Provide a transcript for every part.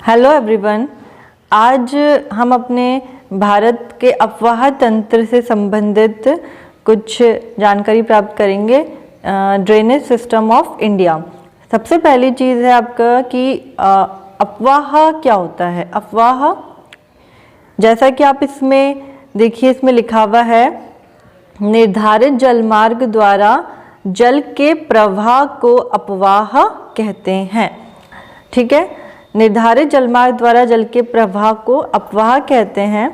Hello everyone. आज हम अपने भारत के अफवाह तंत्र से संबंधित कुछ जानकारी प्राप्त करेंगे। Drainage system of India. सबसे पहली चीज़ है आपका कि अफवाह क्या होता है। अफवाह, जैसा कि आप इसमें देखिए, इसमें लिखा हुआ है निर्धारित जलमार्ग द्वारा जल के प्रवाह को अफवाह कहते हैं। ठीक है, निर्धारित जलमार्ग द्वारा जल के प्रवाह को अफवाह कहते हैं।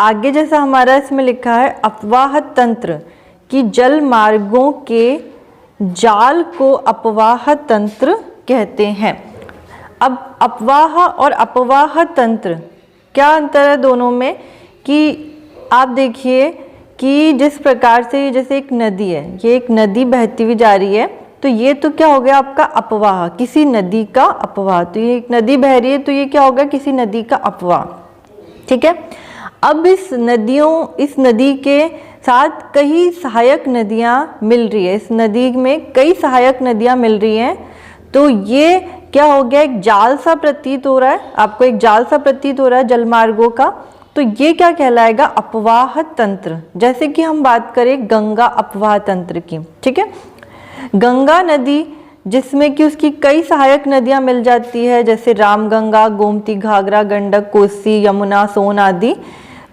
आगे जैसा हमारा इसमें लिखा है अफवाह तंत्र कि जल मार्गों के जाल को अफवाह तंत्र कहते हैं। अब अफवाह और अफवाह तंत्र क्या अंतर है दोनों में, कि आप देखिए कि जिस प्रकार से जैसे एक नदी है, ये एक नदी बहती हुई जा रही है, तो ये तो क्या हो गया आपका अफवाह, किसी नदी का अफवाह। तो ये एक नदी बह रही है तो ये क्या होगा, किसी नदी का अफवाह। ठीक है, अब इस नदी के साथ कई सहायक नदियां मिल रही है, इस नदी में कई सहायक नदियां मिल रही हैं, तो ये क्या हो गया, एक जाल सा प्रतीत हो रहा है, आपको एक जाल सा प्रतीत हो रहा है जलमार्गों का। तो ये क्या कहलाएगा, अफवाह तंत्र। जैसे कि हम बात करें गंगा अफवाह तंत्र की। ठीक है, गंगा नदी जिसमें कि उसकी कई सहायक नदियां मिल जाती है, जैसे रामगंगा, गोमती, घाघरा, गंडक, कोसी, यमुना, सोन आदि,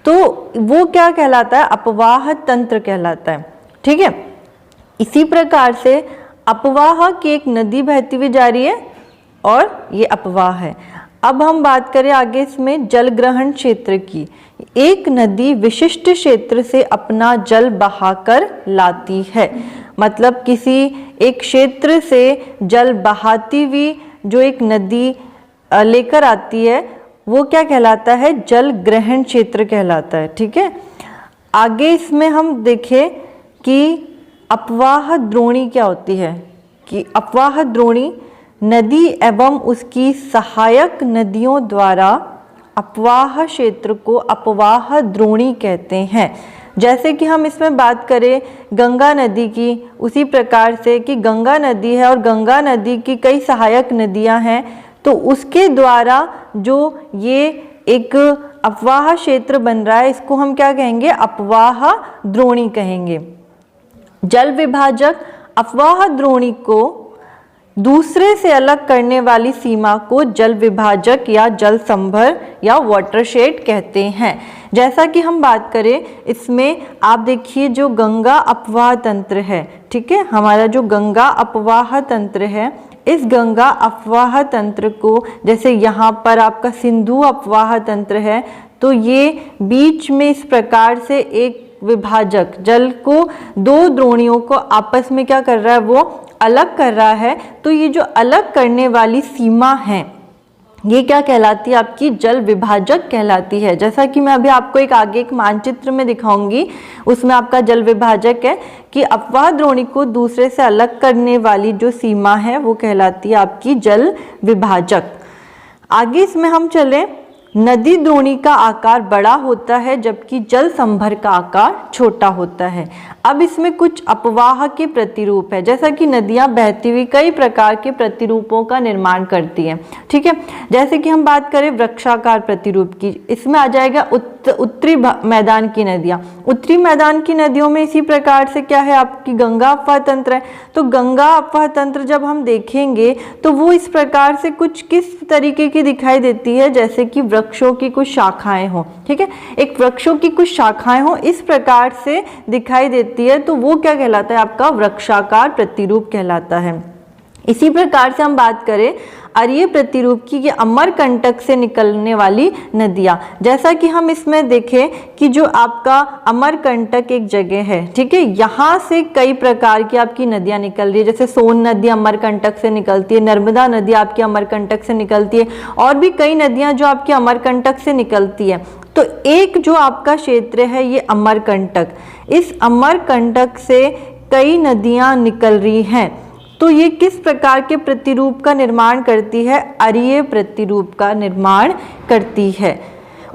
तो वो क्या कहलाता है, अफवाह तंत्र कहलाता है। ठीक है, इसी प्रकार से अफवाह की एक नदी बहती हुई जा रही है और ये अफवाह है। अब हम बात करें आगे इसमें जल ग्रहण क्षेत्र की। एक नदी विशिष्ट क्षेत्र से अपना जल बहाकर लाती है, मतलब किसी एक क्षेत्र से जल बहाती हुई जो एक नदी लेकर आती है, वो क्या कहलाता है, जल ग्रहण क्षेत्र कहलाता है। ठीक है, आगे इसमें हम देखें कि अफवाह द्रोणी क्या होती है, कि अफवाह द्रोणी नदी एवं उसकी सहायक नदियों द्वारा अफवाह क्षेत्र को अफवाह द्रोणी कहते हैं। जैसे कि हम इसमें बात करें गंगा नदी की, उसी प्रकार से कि गंगा नदी है और गंगा नदी की कई सहायक नदियां हैं, तो उसके द्वारा जो ये एक अफवाह क्षेत्र बन रहा है, इसको हम क्या कहेंगे, अफवाह द्रोणी कहेंगे। जल विभाजक अफवाह द्रोणी को दूसरे से अलग करने वाली सीमा को जल विभाजक या जल संभर या वाटरशेड कहते हैं। जैसा कि हम बात करें इसमें आप देखिए जो गंगा अफवाह तंत्र है, ठीक है, हमारा जो गंगा अफवाह तंत्र है, इस गंगा अफवाह तंत्र को जैसे यहाँ पर आपका सिंधु अफवाह तंत्र है, तो ये बीच में इस प्रकार से एक विभाजक जल को दो द्रोणियों को आपस में क्या कर रहा है, वो अलग कर रहा है। तो ये जो अलग करने वाली सीमा है, ये क्या कहलाती है, आपकी जल विभाजक कहलाती है। जैसा कि मैं अभी आपको आगे एक मानचित्र में दिखाऊंगी, उसमें आपका जल विभाजक है कि अफवाह द्रोणी को दूसरे से अलग करने वाली जो सीमा है वो कहलाती है आपकी जल विभाजक। आगे इसमें हम चलें, नदी द्रोणी का आकार बड़ा होता है जबकि जल संभर का आकार छोटा होता है। अब इसमें कुछ अफवाह के प्रतिरूप है, जैसा कि नदियां बहती हुई कई प्रकार के प्रतिरूपों का निर्माण करती हैं। ठीक है, जैसे कि हम बात करें वृक्षाकार प्रतिरूप की, इसमें आ जाएगा उत्तरी मैदान की नदियां। उत्तरी मैदान की नदियों में इसी प्रकार से क्या है, आपकी गंगा अफवाह तंत्र है। तो गंगा अफवाह तंत्र जब हम देखेंगे तो वो इस प्रकार से कुछ किस तरीके की दिखाई देती है, जैसे कि वृक्षों की कुछ शाखाएं हो। ठीक है, एक वृक्षों की कुछ शाखाएं हो, इस प्रकार से दिखाई देती है, तो वो क्या कहलाता है, आपका वृक्षाकार प्रतिरूप कहलाता है। इसी प्रकार से हम बात करें अरीय प्रतिरूप की, ये अमरकंटक से निकलने वाली नदियां। जैसा कि हम इसमें देखें कि जो आपका अमरकंटक एक जगह है, ठीक है, यहाँ से कई प्रकार की आपकी नदियां निकल रही है, जैसे सोन नदी अमरकंटक से निकलती है, नर्मदा नदी आपकी अमरकंटक से निकलती है, और भी कई नदियां जो आपकी अमरकंटक से निकलती है। तो एक जो आपका क्षेत्र है ये अमरकंटक, इस अमरकंटक से कई नदियां निकल रही हैं, तो ये किस प्रकार के प्रतिरूप का निर्माण करती है, अरीय प्रतिरूप का निर्माण करती है।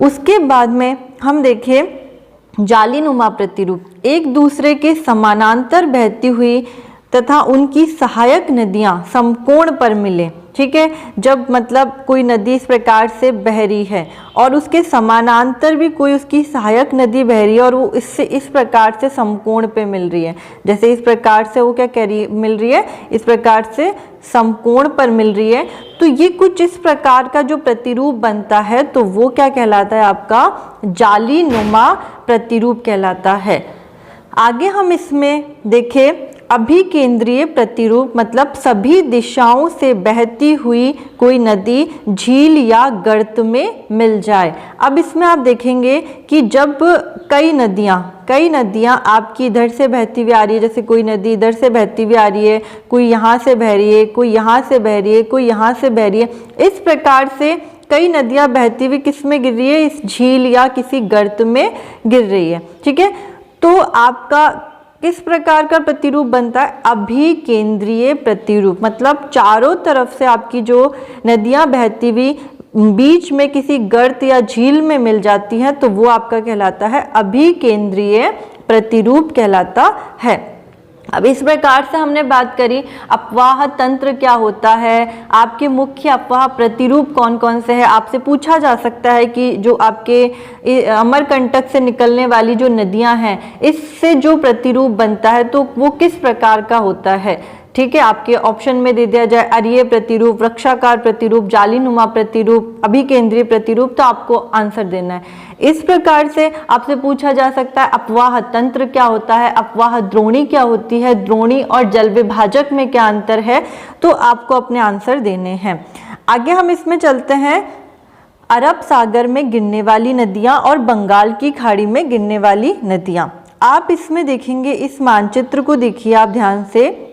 उसके बाद में हम देखें जालीनुमा प्रतिरूप, एक दूसरे के समानांतर बहती हुई तथा उनकी सहायक नदियां समकोण पर मिले। ठीक है, जब मतलब कोई नदी इस प्रकार से बह रही है और उसके समानांतर भी कोई उसकी सहायक नदी बह रही है और वो इससे इस प्रकार से समकोण पे मिल रही है, जैसे इस प्रकार से वो क्या कह रही मिल रही है, इस प्रकार से समकोण पर मिल रही है, तो ये कुछ इस प्रकार का जो प्रतिरूप बनता है तो वो क्या कहलाता है, आपका जालीनुमा प्रतिरूप कहलाता है। आगे हम इसमें देखें अभिकेंद्रीय प्रतिरूप, मतलब सभी दिशाओं से बहती हुई कोई नदी झील या गर्त में मिल जाए। अब इसमें आप देखेंगे कि जब कई नदियां आपकी इधर से बहती हुई आ रही है, जैसे कोई नदी इधर से बहती हुई आ रही है, कोई यहाँ से बह रही है, कोई यहाँ से बह रही है, कोई यहाँ से बह रही है, इस प्रकार से कई नदियां बहती हुई किस में गिर रही है, इस झील या किसी गर्त में गिर रही है। ठीक है, तो आपका किस प्रकार का प्रतिरूप बनता है, अभिकेंद्रीय प्रतिरूप, मतलब चारों तरफ से आपकी जो नदियां बहती हुई बीच में किसी गर्त या झील में मिल जाती हैं तो वो आपका कहलाता है अभिकेंद्रीय प्रतिरूप कहलाता है। अब इस प्रकार से हमने बात करी अपवाह तंत्र क्या होता है, आपके मुख्य अपवाह प्रतिरूप कौन कौन से हैं। आपसे पूछा जा सकता है कि जो आपके अमरकंटक से निकलने वाली जो नदियां हैं इससे जो प्रतिरूप बनता है तो वो किस प्रकार का होता है। ठीक है, आपके ऑप्शन में दे दिया जाए अरीय प्रतिरूप, वृक्षाकार प्रतिरूप, जालीनुमा प्रतिरूप, अभिकेंद्रीय प्रतिरूप, तो आपको आंसर देना है। इस प्रकार से आपसे पूछा जा सकता है अपवाह तंत्र क्या होता है, अपवाह द्रोणी क्या होती है, द्रोणी और जल विभाजक में क्या अंतर है, तो आपको अपने आंसर देने हैं। आगे हम इसमें चलते हैं अरब सागर में गिरने वाली नदियां और बंगाल की खाड़ी में गिरने वाली नदियां। आप इसमें देखेंगे, इस मानचित्र को देखिए आप ध्यान से,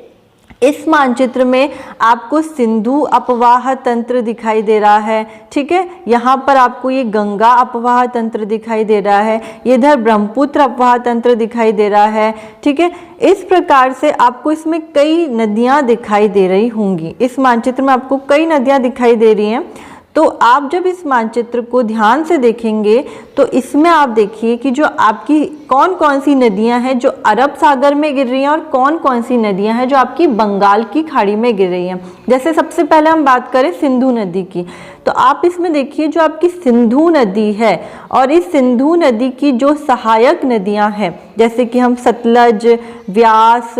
इस मानचित्र में आपको सिंधु अपवाह तंत्र दिखाई दे रहा है। ठीक है, यहाँ पर आपको ये गंगा अपवाह तंत्र दिखाई दे रहा है, इधर ब्रह्मपुत्र अपवाह तंत्र दिखाई दे रहा है। ठीक है, इस प्रकार से आपको इसमें कई नदियाँ दिखाई दे रही होंगी, इस मानचित्र में आपको कई नदियाँ दिखाई दे रही हैं। तो आप जब इस मानचित्र को ध्यान से देखेंगे तो इसमें आप देखिए कि जो आपकी कौन कौन सी नदियां हैं जो अरब सागर में गिर रही हैं और कौन कौन सी नदियां हैं जो आपकी बंगाल की खाड़ी में गिर रही हैं। जैसे सबसे पहले हम बात करें सिंधु नदी की, तो आप इसमें देखिए जो आपकी सिंधु नदी है और इस सिंधु नदी की जो सहायक नदियाँ हैं, जैसे कि हम सतलज, व्यास,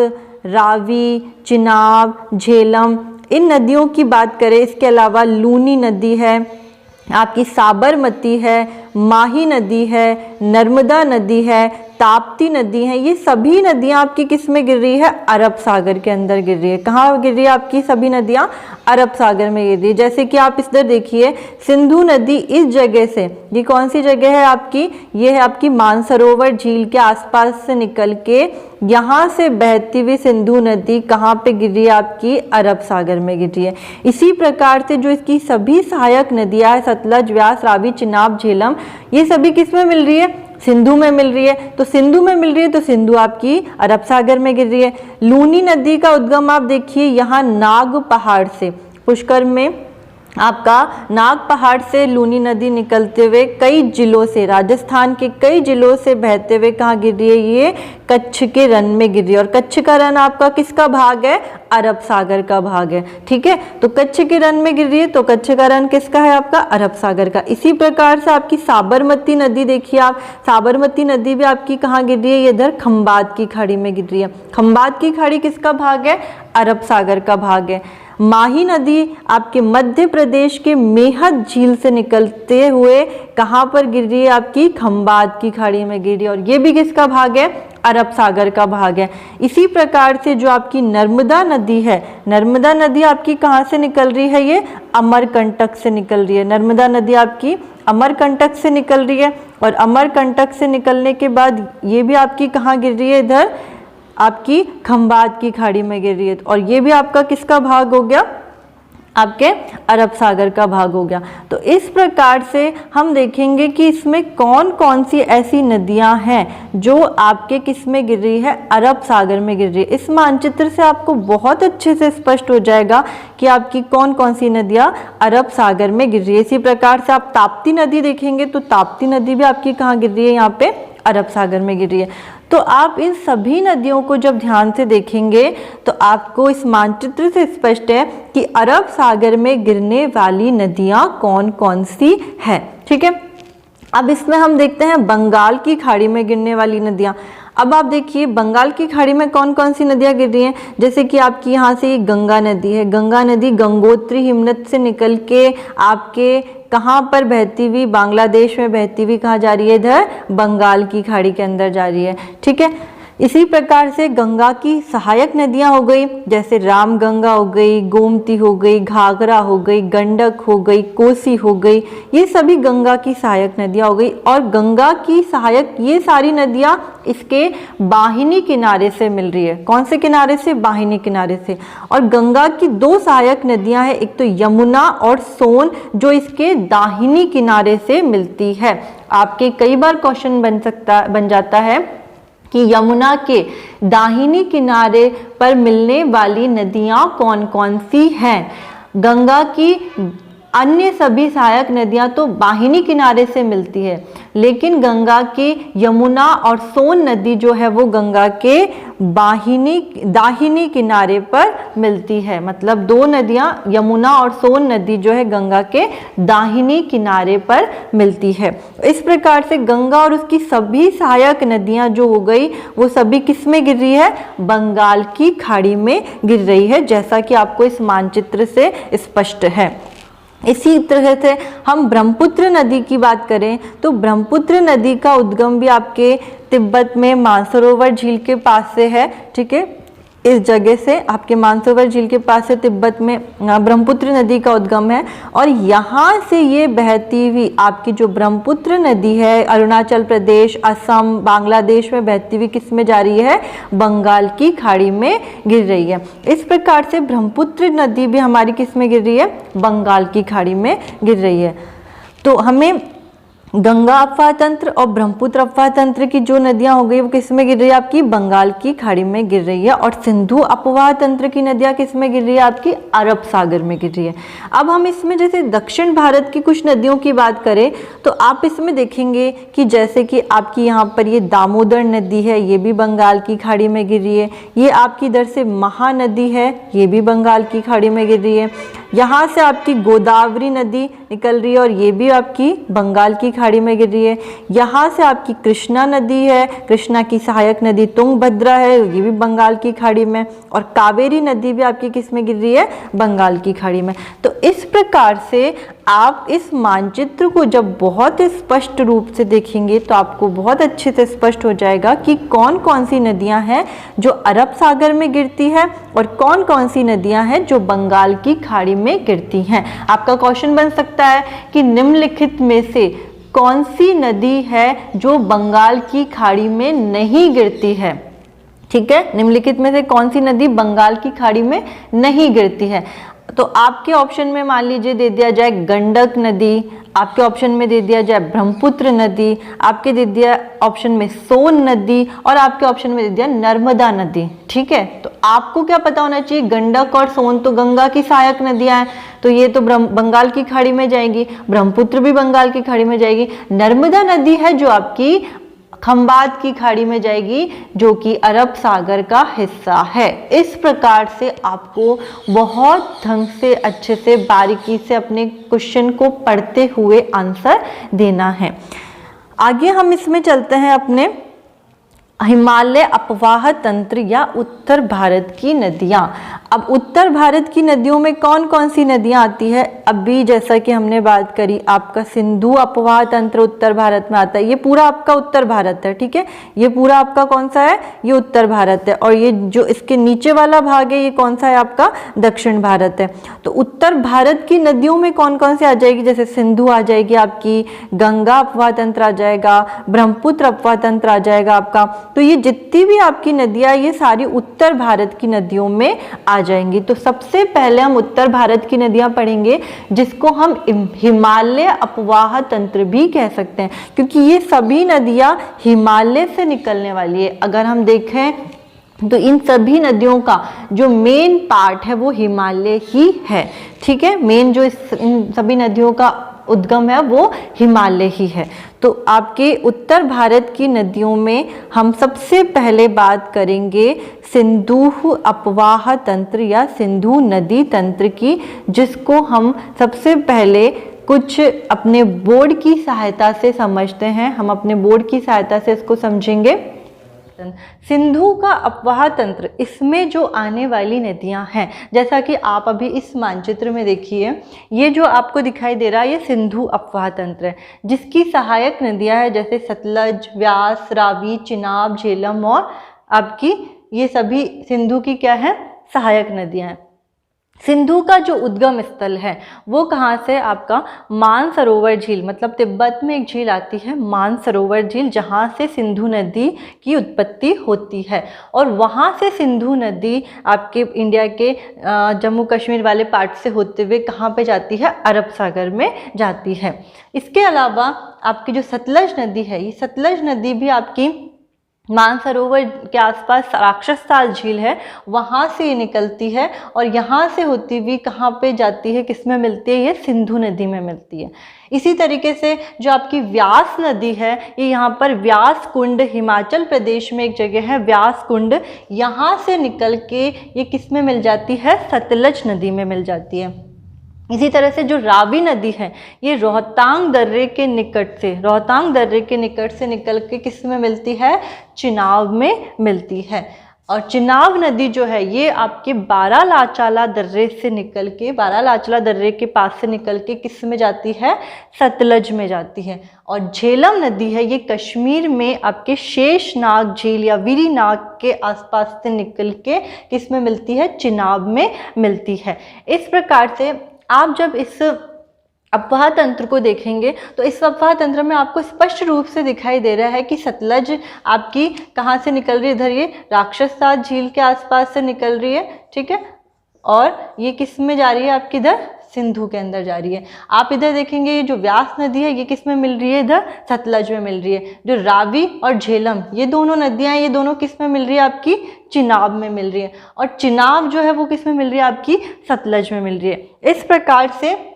रावी, चिनाब, झेलम, इन नदियों की बात करें, इसके अलावा लूनी नदी है, आपकी साबरमती है, माही नदी है, नर्मदा नदी है, ताप्ती नदी है, ये सभी नदियां आपकी किस में गिर रही है, अरब सागर के अंदर गिर रही है। कहाँ गिर रही है आपकी सभी नदियां, अरब सागर में गिर रही है। जैसे कि आप इधर देखिए सिंधु नदी इस जगह से, ये कौन सी जगह है आपकी, ये है आपकी मानसरोवर झील के आसपास से निकल के यहाँ से बहती हुई सिंधु नदी कहाँ पे गिर रही है आपकी, अरब सागर में गिर रही है। इसी प्रकार से जो इसकी सभी सहायक नदियां है सतलज, व्यास, रावी, चिनाब, झेलम, ये सभी किस में मिल रही है, सिंधु में मिल रही है। तो सिंधु में मिल रही है तो सिंधु आपकी अरब सागर में गिर रही है। लूनी नदी का उद्गम आप देखिए यहाँ नाग पहाड़ से, पुष्कर में आपका नाग पहाड़ से लूनी नदी निकलते हुए कई जिलों से, राजस्थान के कई जिलों से बहते हुए कहाँ गिर रही है, ये कच्छ के रन में गिर रही है। और कच्छ का रन आपका किसका भाग है, अरब सागर का भाग है। ठीक है, तो कच्छ के रन में गिर रही है तो कच्छ का रन किसका है, आपका अरब सागर का। इसी प्रकार से आपकी साबरमती नदी देखिए आप, साबरमती नदी भी आपकी कहाँ गिर रही है, ये इधर खंबात की खाड़ी में गिर रही है। खंबात की खाड़ी किसका भाग है, अरब सागर का भाग है। माही नदी आपके मध्य प्रदेश के मेहत झील से निकलते हुए कहाँ पर गिर रही है, आपकी खंबात की खाड़ी में गिर रही है, और ये भी किसका भाग है, अरब सागर का भाग है। इसी प्रकार से जो आपकी नर्मदा नदी है, नर्मदा नदी आपकी कहाँ से निकल रही है, ये अमरकंटक से निकल रही है। नर्मदा नदी आपकी अमरकंटक से निकल रही है, और अमरकंटक से निकलने के बाद ये भी आपकी कहाँ गिर रही है, इधर आपकी खंबात की खाड़ी में गिर रही है, और ये भी आपका किसका भाग हो गया, आपके अरब सागर का भाग हो गया। तो इस प्रकार से हम देखेंगे कि इसमें कौन कौन सी ऐसी नदियां हैं जो आपके किस में गिर रही है, अरब सागर में गिर रही है। इस मानचित्र से आपको बहुत अच्छे से स्पष्ट हो जाएगा कि आपकी कौन कौन सी नदियां अरब सागर में गिर रही है। इसी प्रकार से आप ताप्ती नदी देखेंगे तो ताप्ती नदी भी आपकी कहाँ गिर रही है, यहाँ पे अरब सागर में गिर रही है। तो आप इन सभी नदियों को जब ध्यान से देखेंगे तो आपको इस मानचित्र से स्पष्ट है कि अरब सागर में गिरने वाली नदियां कौन कौन सी है। ठीक है, अब इसमें हम देखते हैं बंगाल की खाड़ी में गिरने वाली नदियां। अब आप देखिए बंगाल की खाड़ी में कौन कौन सी नदियां गिर रही हैं। जैसे कि आपकी यहाँ से गंगा नदी है, गंगा नदी गंगोत्री हिमनद से निकल के आपके कहाँ पर बहती हुई, बांग्लादेश में बहती हुई कहाँ जा रही है, इधर बंगाल की खाड़ी के अंदर जा रही है। ठीक है, इसी प्रकार से गंगा की सहायक नदियां हो गई, जैसे रामगंगा हो गई, गोमती हो गई, घाघरा हो गई, गंडक हो गई, कोसी हो गई, ये सभी गंगा की सहायक नदियां हो गई। और गंगा की सहायक ये सारी नदियां इसके बाहिनी किनारे से मिल रही है। कौन से किनारे से, बाहिनी किनारे से। और गंगा की दो सहायक नदियां हैं, एक तो यमुना और सोन, जो इसके दाहिनी किनारे से मिलती है। आपके कई बार क्वेश्चन बन जाता है कि यमुना के दाहिनी किनारे पर मिलने वाली नदियां कौन कौन सी हैं। गंगा की अन्य सभी सहायक नदियां तो बाहिनी किनारे से मिलती है, लेकिन गंगा की यमुना और सोन नदी जो है वो गंगा के दाहिनी किनारे पर मिलती है। मतलब दो नदियां, यमुना और सोन नदी जो है गंगा के दाहिनी किनारे पर मिलती है। इस प्रकार से गंगा और उसकी सभी सहायक नदियां जो हो गई वो सभी किस में गिर रही है, बंगाल की खाड़ी में गिर रही है, जैसा कि आपको इस मानचित्र से स्पष्ट है। इसी तरह से हम ब्रह्मपुत्र नदी की बात करें तो ब्रह्मपुत्र नदी का उद्गम भी आपके तिब्बत में मानसरोवर झील के पास से है। ठीक है, इस जगह से आपके मानसरोवर झील के पास से तिब्बत में ब्रह्मपुत्र नदी का उद्गम है। और यहाँ से ये बहती हुई आपकी जो ब्रह्मपुत्र नदी है अरुणाचल प्रदेश, असम, बांग्लादेश में बहती हुई किस में जा रही है, बंगाल की खाड़ी में गिर रही है। इस प्रकार से ब्रह्मपुत्र नदी भी हमारी किस में गिर रही है, बंगाल की खाड़ी में गिर रही है। तो हमें गंगा अफवाह तंत्र और ब्रह्मपुत्र अफवाह तंत्र की जो नदियां हो गई वो किस में गिर रही है, आपकी बंगाल की खाड़ी में गिर रही है। और सिंधु अपवाह तंत्र की नदियां किस में गिर रही है, आपकी अरब सागर में गिर रही है। अब हम इसमें जैसे दक्षिण भारत की कुछ नदियों की बात करें तो आप इसमें देखेंगे कि जैसे कि आपकी यहाँ पर ये दामोदर नदी है, ये भी बंगाल की खाड़ी में गिर रही है। ये आपकी इधर से महानदी है, ये भी बंगाल की खाड़ी में गिर रही है। यहाँ से आपकी गोदावरी नदी निकल रही है और ये भी आपकी बंगाल की खाड़ी में गिर रही है। यहाँ से आपकी कृष्णा नदी है, कृष्णा की सहायक नदी तुंगभद्रा है, ये भी बंगाल की खाड़ी में। और कावेरी नदी भी आपकी किस में गिर रही है, बंगाल की खाड़ी में। तो इस प्रकार से आप इस मानचित्र को जब बहुत स्पष्ट रूप से देखेंगे तो आपको बहुत अच्छे से स्पष्ट हो जाएगा कि कौन कौन सी नदियां हैं जो अरब सागर में गिरती है और कौन कौन सी नदियां हैं जो बंगाल की खाड़ी में गिरती हैं। आपका क्वेश्चन बन सकता है कि निम्नलिखित में से कौन सी नदी है जो बंगाल की खाड़ी में नहीं गिरती है। ठीक है, निम्नलिखित में से कौन सी नदी बंगाल की खाड़ी में नहीं गिरती है। तो आपके ऑप्शन में मान लीजिए दे दिया जाए गंडक नदी, आपके ऑप्शन में दे दिया जाए ब्रह्मपुत्र नदी, आपके दे दिया ऑप्शन में सोन नदी और आपके ऑप्शन में दे दिया नर्मदा नदी। ठीक है, तो आपको क्या पता होना चाहिए, गंडक और सोन तो गंगा की सहायक नदियां हैं, तो ये तो बंगाल की खाड़ी में जाएंगी, ब्रह्मपुत्र भी बंगाल की खाड़ी में जाएगी। नर्मदा नदी है जो आपकी खंबात की खाड़ी में जाएगी, जो कि अरब सागर का हिस्सा है। इस प्रकार से आपको बहुत ढंग से, अच्छे से, बारीकी से अपने क्वेश्चन को पढ़ते हुए आंसर देना है। आगे हम इसमें चलते हैं अपने हिमालय अपवाह तंत्र या उत्तर भारत की नदियां। अब उत्तर भारत की नदियों में कौन कौन सी नदियां आती है, अभी जैसा कि हमने बात करी आपका सिंधु अपवाह तंत्र उत्तर भारत में आता है, ये पूरा आपका उत्तर भारत है। ठीक है, ये पूरा आपका कौन सा है, ये उत्तर भारत है। और ये जो इसके नीचे वाला भाग है ये कौन सा है, आपका दक्षिण भारत है। तो उत्तर भारत की नदियों में कौन कौन सी आ जाएगी, जैसे सिंधु आ जाएगी आपकी, गंगा अपवाह तंत्र आ जाएगा, ब्रह्मपुत्र अपवाह तंत्र आ जाएगा आपका। तो ये जितनी भी आपकी नदियां ये सारी उत्तर भारत की नदियों में आ जाएंगी। तो सबसे पहले हम उत्तर भारत की नदियां पढ़ेंगे जिसको हम हिमालय अपवाह तंत्र भी कह सकते हैं, क्योंकि ये सभी नदियां हिमालय से निकलने वाली है। अगर हम देखें तो इन सभी नदियों का जो मेन पार्ट है वो हिमालय ही है। ठीक है, मेन जो इन सभी नदियों का उद्गम है वो हिमालय ही है। तो आपके उत्तर भारत की नदियों में हम सबसे पहले बात करेंगे सिंधु अपवाह तंत्र या सिंधु नदी तंत्र की, जिसको हम सबसे पहले कुछ अपने बोर्ड की सहायता से समझते हैं। हम अपने बोर्ड की सहायता से इसको समझेंगे। सिंधु का अपवाह तंत्र, इसमें जो आने वाली नदियां हैं, जैसा कि आप अभी इस मानचित्र में देखिए, ये जो आपको दिखाई दे रहा है ये सिंधु अपवाह तंत्र है, जिसकी सहायक नदियां हैं जैसे सतलज, व्यास, रावी, चिनाब, झेलम और आपकी ये सभी सिंधु की क्या है, सहायक नदियां हैं। सिंधु का जो उद्गम स्थल है वो कहाँ से, आपका मानसरोवर झील, मतलब तिब्बत में एक झील आती है मानसरोवर झील, जहाँ से सिंधु नदी की उत्पत्ति होती है। और वहाँ से सिंधु नदी आपके इंडिया के जम्मू कश्मीर वाले पार्ट से होते हुए कहाँ पे जाती है, अरब सागर में जाती है। इसके अलावा आपकी जो सतलज नदी है, ये सतलज नदी भी आपकी मानसरोवर के आसपास राक्षसताल झील है, वहाँ से ये निकलती है और यहाँ से होती हुई कहाँ पे जाती है, किस में मिलती है, ये सिंधु नदी में मिलती है। इसी तरीके से जो आपकी व्यास नदी है, ये यहाँ पर व्यास कुंड, हिमाचल प्रदेश में एक जगह है व्यास कुंड, यहाँ से निकल के ये किस में मिल जाती है, सतलज नदी में मिल जाती है। इसी तरह से जो रावी नदी है, ये रोहतांग दर्रे के निकट से निकल के किस में मिलती है, चिनाब में मिलती है। और चिनाब नदी जो है ये आपके बारालाचाला दर्रे से निकल के, बारालाचाला दर्रे के पास से निकल के किस में जाती है, सतलज में जाती है। और झेलम नदी है, ये कश्मीर में आपके शेषनाग झील या वीरीनाग के आसपास से निकल के किस में मिलती है, चिनाब में मिलती है। इस प्रकार से आप जब इस अपवाह तंत्र को देखेंगे तो इस अपवाह तंत्र में आपको स्पष्ट रूप से दिखाई दे रहा है कि सतलज आपकी कहाँ से निकल रही है, इधर ये राक्षसताल झील के आसपास से निकल रही है, ठीक है, और ये किस में जा रही है, आपकी इधर सिंधु के अंदर जा रही है। आप इधर देखेंगे ये जो व्यास नदी है ये किस में मिल रही है, इधर सतलज में मिल रही है। जो रावी और झेलम ये दोनों नदियां, ये दोनों किस में मिल रही है, आपकी चिनाब में मिल रही है। और चिनाब जो है वो किस में मिल रही है, आपकी सतलज में मिल रही है। इस प्रकार से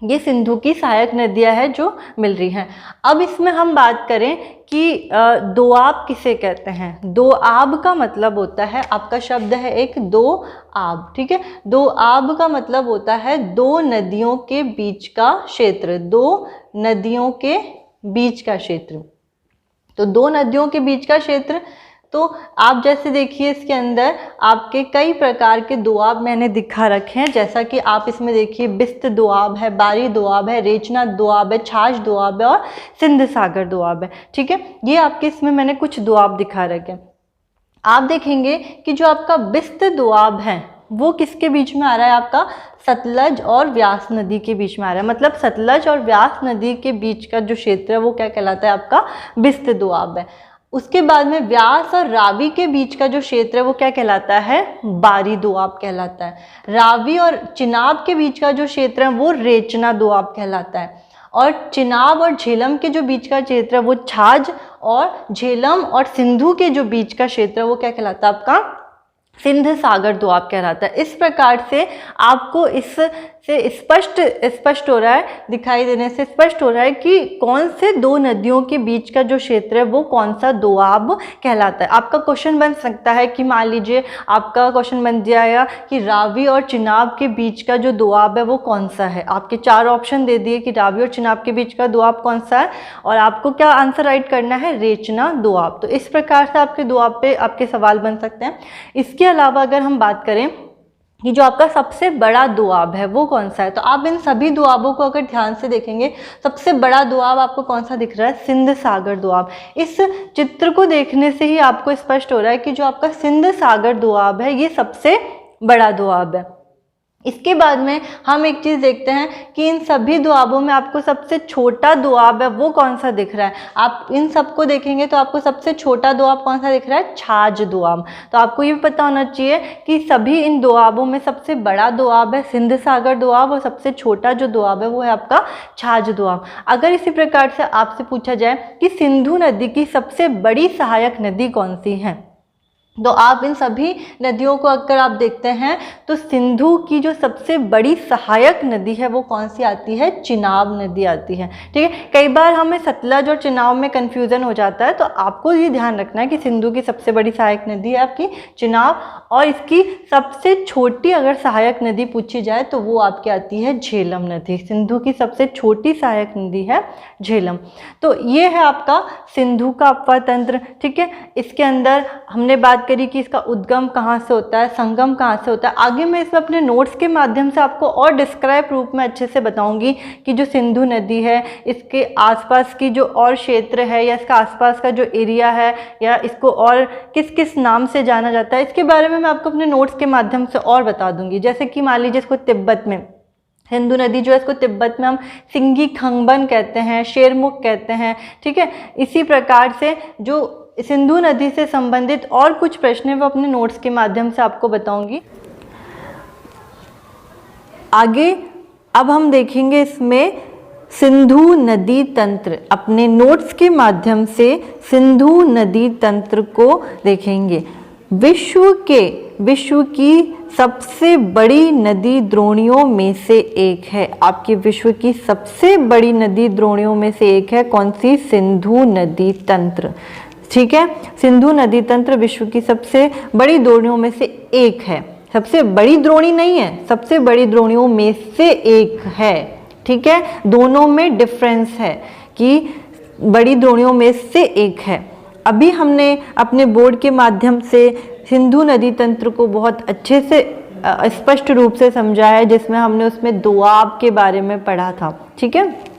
ये सिंधु की सहायक नदियां हैं जो मिल रही हैं। अब इसमें हम बात करें कि दोआब किसे कहते हैं। दोआब का मतलब होता है, आपका शब्द है एक दो आब, ठीक है। दोआब का मतलब होता है दो नदियों के बीच का क्षेत्र, दो नदियों के बीच का क्षेत्र। तो दो नदियों के बीच का क्षेत्र, तो आप जैसे देखिए इसके अंदर आपके कई प्रकार के दोआब मैंने दिखा रखे हैं, जैसा कि आप इसमें देखिए बिस्त दोआब है, बारी दोआब है, रेचना दोआब है, छाछ दोआब है और सिंध सागर दोआब है, ठीक है। ये आपके इसमें मैंने कुछ दोआब दिखा रखे हैं। आप देखेंगे कि जो आपका बिस्त दोआब है वो किसके बीच में आ रहा है, आपका सतलज और व्यास नदी के बीच में आ रहा है। मतलब सतलज और व्यास नदी के बीच का जो क्षेत्र है वो क्या कहलाता है, आपका बिस्त दोआब है। उसके बाद में व्यास और रावी के बीच का जो क्षेत्र है वो क्या कहलाता है, बारी दोआब कहलाता है। रावी और चिनाब के बीच का जो क्षेत्र है वो रेचना दोआब कहलाता है। और चिनाब और झेलम के जो बीच का क्षेत्र है वो छाछ, और झेलम और सिंधु के जो बीच का क्षेत्र है वो क्या कहलाता है, आपका सिंध सागर दोआब कहलाता है। इस प्रकार से आपको इससे स्पष्ट हो रहा है, दिखाई देने से स्पष्ट हो रहा है कि कौन से दो नदियों के बीच का जो क्षेत्र है वो कौन सा दोआब कहलाता है। आपका क्वेश्चन बन सकता है कि मान लीजिए आपका क्वेश्चन बन जाएगा कि रावी और चिनाब के बीच का जो दोआब है वो कौन सा है। आपके चार ऑप्शन दे दिए कि रावी और चिनाब के बीच का दोआब कौन सा है, और आपको क्या आंसर राइट करना है, रेचना दोआब। तो इस प्रकार से आपके दोआब पे आपके सवाल बन सकते हैं। इसके अलावा अगर हम बात करें कि जो आपका सबसे बड़ा दोआब है वो कौन सा है, तो आप इन सभी दोआबों को अगर ध्यान से देखेंगे, सबसे बड़ा दोआब आपको कौन सा दिख रहा है, सिंध सागर दोआब। इस चित्र को देखने से ही आपको स्पष्ट हो रहा है कि जो आपका सिंध सागर दोआब है ये सबसे बड़ा दोआब है। इसके बाद में हम एक चीज़ देखते हैं कि इन सभी दोआबों में आपको सबसे छोटा दोआब है वो कौन सा दिख रहा है। आप इन सबको देखेंगे तो आपको सबसे छोटा दोआब कौन सा दिख रहा है, छाछ दोआब। तो आपको ये भी पता होना चाहिए कि सभी इन दोआबों में सबसे बड़ा दोआब है सिंध सागर दोआब, और सबसे छोटा जो दोआब है वो है आपका छाछ दोआब। अगर इसी प्रकार से आपसे पूछा जाए कि सिंधु नदी की सबसे बड़ी सहायक नदी कौन सी है, तो आप इन सभी नदियों को अगर आप देखते हैं तो सिंधु की जो सबसे बड़ी सहायक नदी है वो कौन सी आती है, चिनाब नदी आती है। ठीक है, कई बार हमें सतलज और चिनाब में कन्फ्यूज़न हो जाता है, तो आपको ये ध्यान रखना है कि सिंधु की सबसे बड़ी सहायक नदी है आपकी चिनाब, और इसकी सबसे छोटी अगर सहायक नदी पूछी जाए तो वो आपकी आती है झेलम नदी। सिंधु की सबसे छोटी सहायक नदी है झेलम। तो ये है आपका सिंधु का अपवाह तंत्र। ठीक है, इसके अंदर हमने बात करी कि इसका उद्गम कहाँ से होता है, संगम कहाँ से होता है। आगे मैं इसमें अपने नोट्स के माध्यम से आपको और डिस्क्राइब रूप में अच्छे से बताऊंगी कि जो सिंधु नदी है इसके आसपास की जो और क्षेत्र है या इसका आसपास का जो एरिया है या इसको और किस किस नाम से जाना जाता है, इसके बारे में मैं आपको अपने नोट्स के माध्यम से और बता दूंगी। जैसे कि मान लीजिए इसको तिब्बत में, सिंधु नदी जो है इसको तिब्बत में हम सिंगी खंगबन कहते हैं, शेरमुख कहते हैं। ठीक है, इसी प्रकार से जो सिंधु नदी से संबंधित और कुछ प्रश्न है वो अपने नोट्स के माध्यम से आपको बताऊंगी आगे। अब हम देखेंगे इसमें सिंधु नदी तंत्र, अपने नोट्स के माध्यम से सिंधु नदी तंत्र को देखेंगे। विश्व की सबसे बड़ी नदी द्रोणियों में से एक है, आपके विश्व की सबसे बड़ी नदी द्रोणियों में से एक है कौन सी, सिंधु नदी तंत्र। ठीक है, सिंधु नदी तंत्र विश्व की सबसे बड़ी द्रोणियों में से एक है। सबसे बड़ी द्रोणी नहीं है, सबसे बड़ी द्रोणियों में से एक है। ठीक है, दोनों में डिफरेंस है कि बड़ी द्रोणियों में से एक है। अभी हमने अपने बोर्ड के माध्यम से सिंधु नदी तंत्र को बहुत अच्छे से स्पष्ट रूप से समझाया है, जिसमें हमने उसमें दोआब के बारे में पढ़ा था। ठीक है,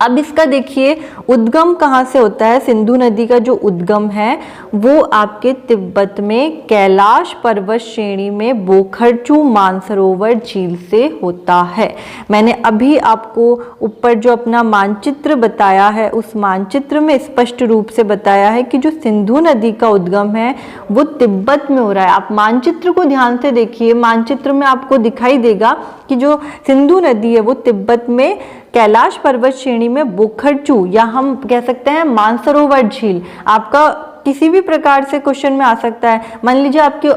अब इसका देखिए उद्गम कहाँ से होता है। सिंधु नदी का जो उद्गम है वो आपके तिब्बत में कैलाश पर्वत श्रेणी में बोखरचू मानसरोवर झील से होता है। मैंने अभी आपको ऊपर जो अपना मानचित्र बताया है उस मानचित्र में स्पष्ट रूप से बताया है कि जो सिंधु नदी का उद्गम है वो तिब्बत में हो रहा है। आप मानचित्र को ध्यान से देखिए, मानचित्र में आपको दिखाई देगा कि जो सिंधु नदी है वो तिब्बत में कैलाश पर्वत श्रेणी में बोखरचू या हम कह सकते हैं मानसरोवर झील, आपका किसी भी प्रकार से क्वेश्चन में आ सकता है। मान लीजिए आपके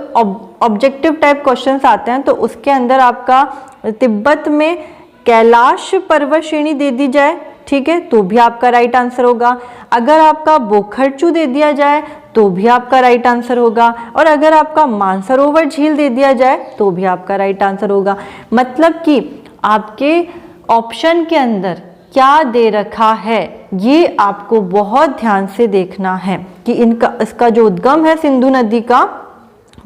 ऑब्जेक्टिव टाइप क्वेश्चंस आते हैं तो उसके अंदर आपका तिब्बत में कैलाश पर्वत श्रेणी दे दी जाए, ठीक है, तो भी आपका राइट आंसर होगा। अगर आपका बोखरचू दे दिया जाए तो भी आपका राइट आंसर होगा, और अगर आपका मानसरोवर झील दे दिया जाए तो भी आपका राइट आंसर होगा। मतलब कि आपके ऑप्शन के अंदर क्या दे रखा है ये आपको बहुत ध्यान से देखना है कि इसका जो उद्गम है सिंधु नदी का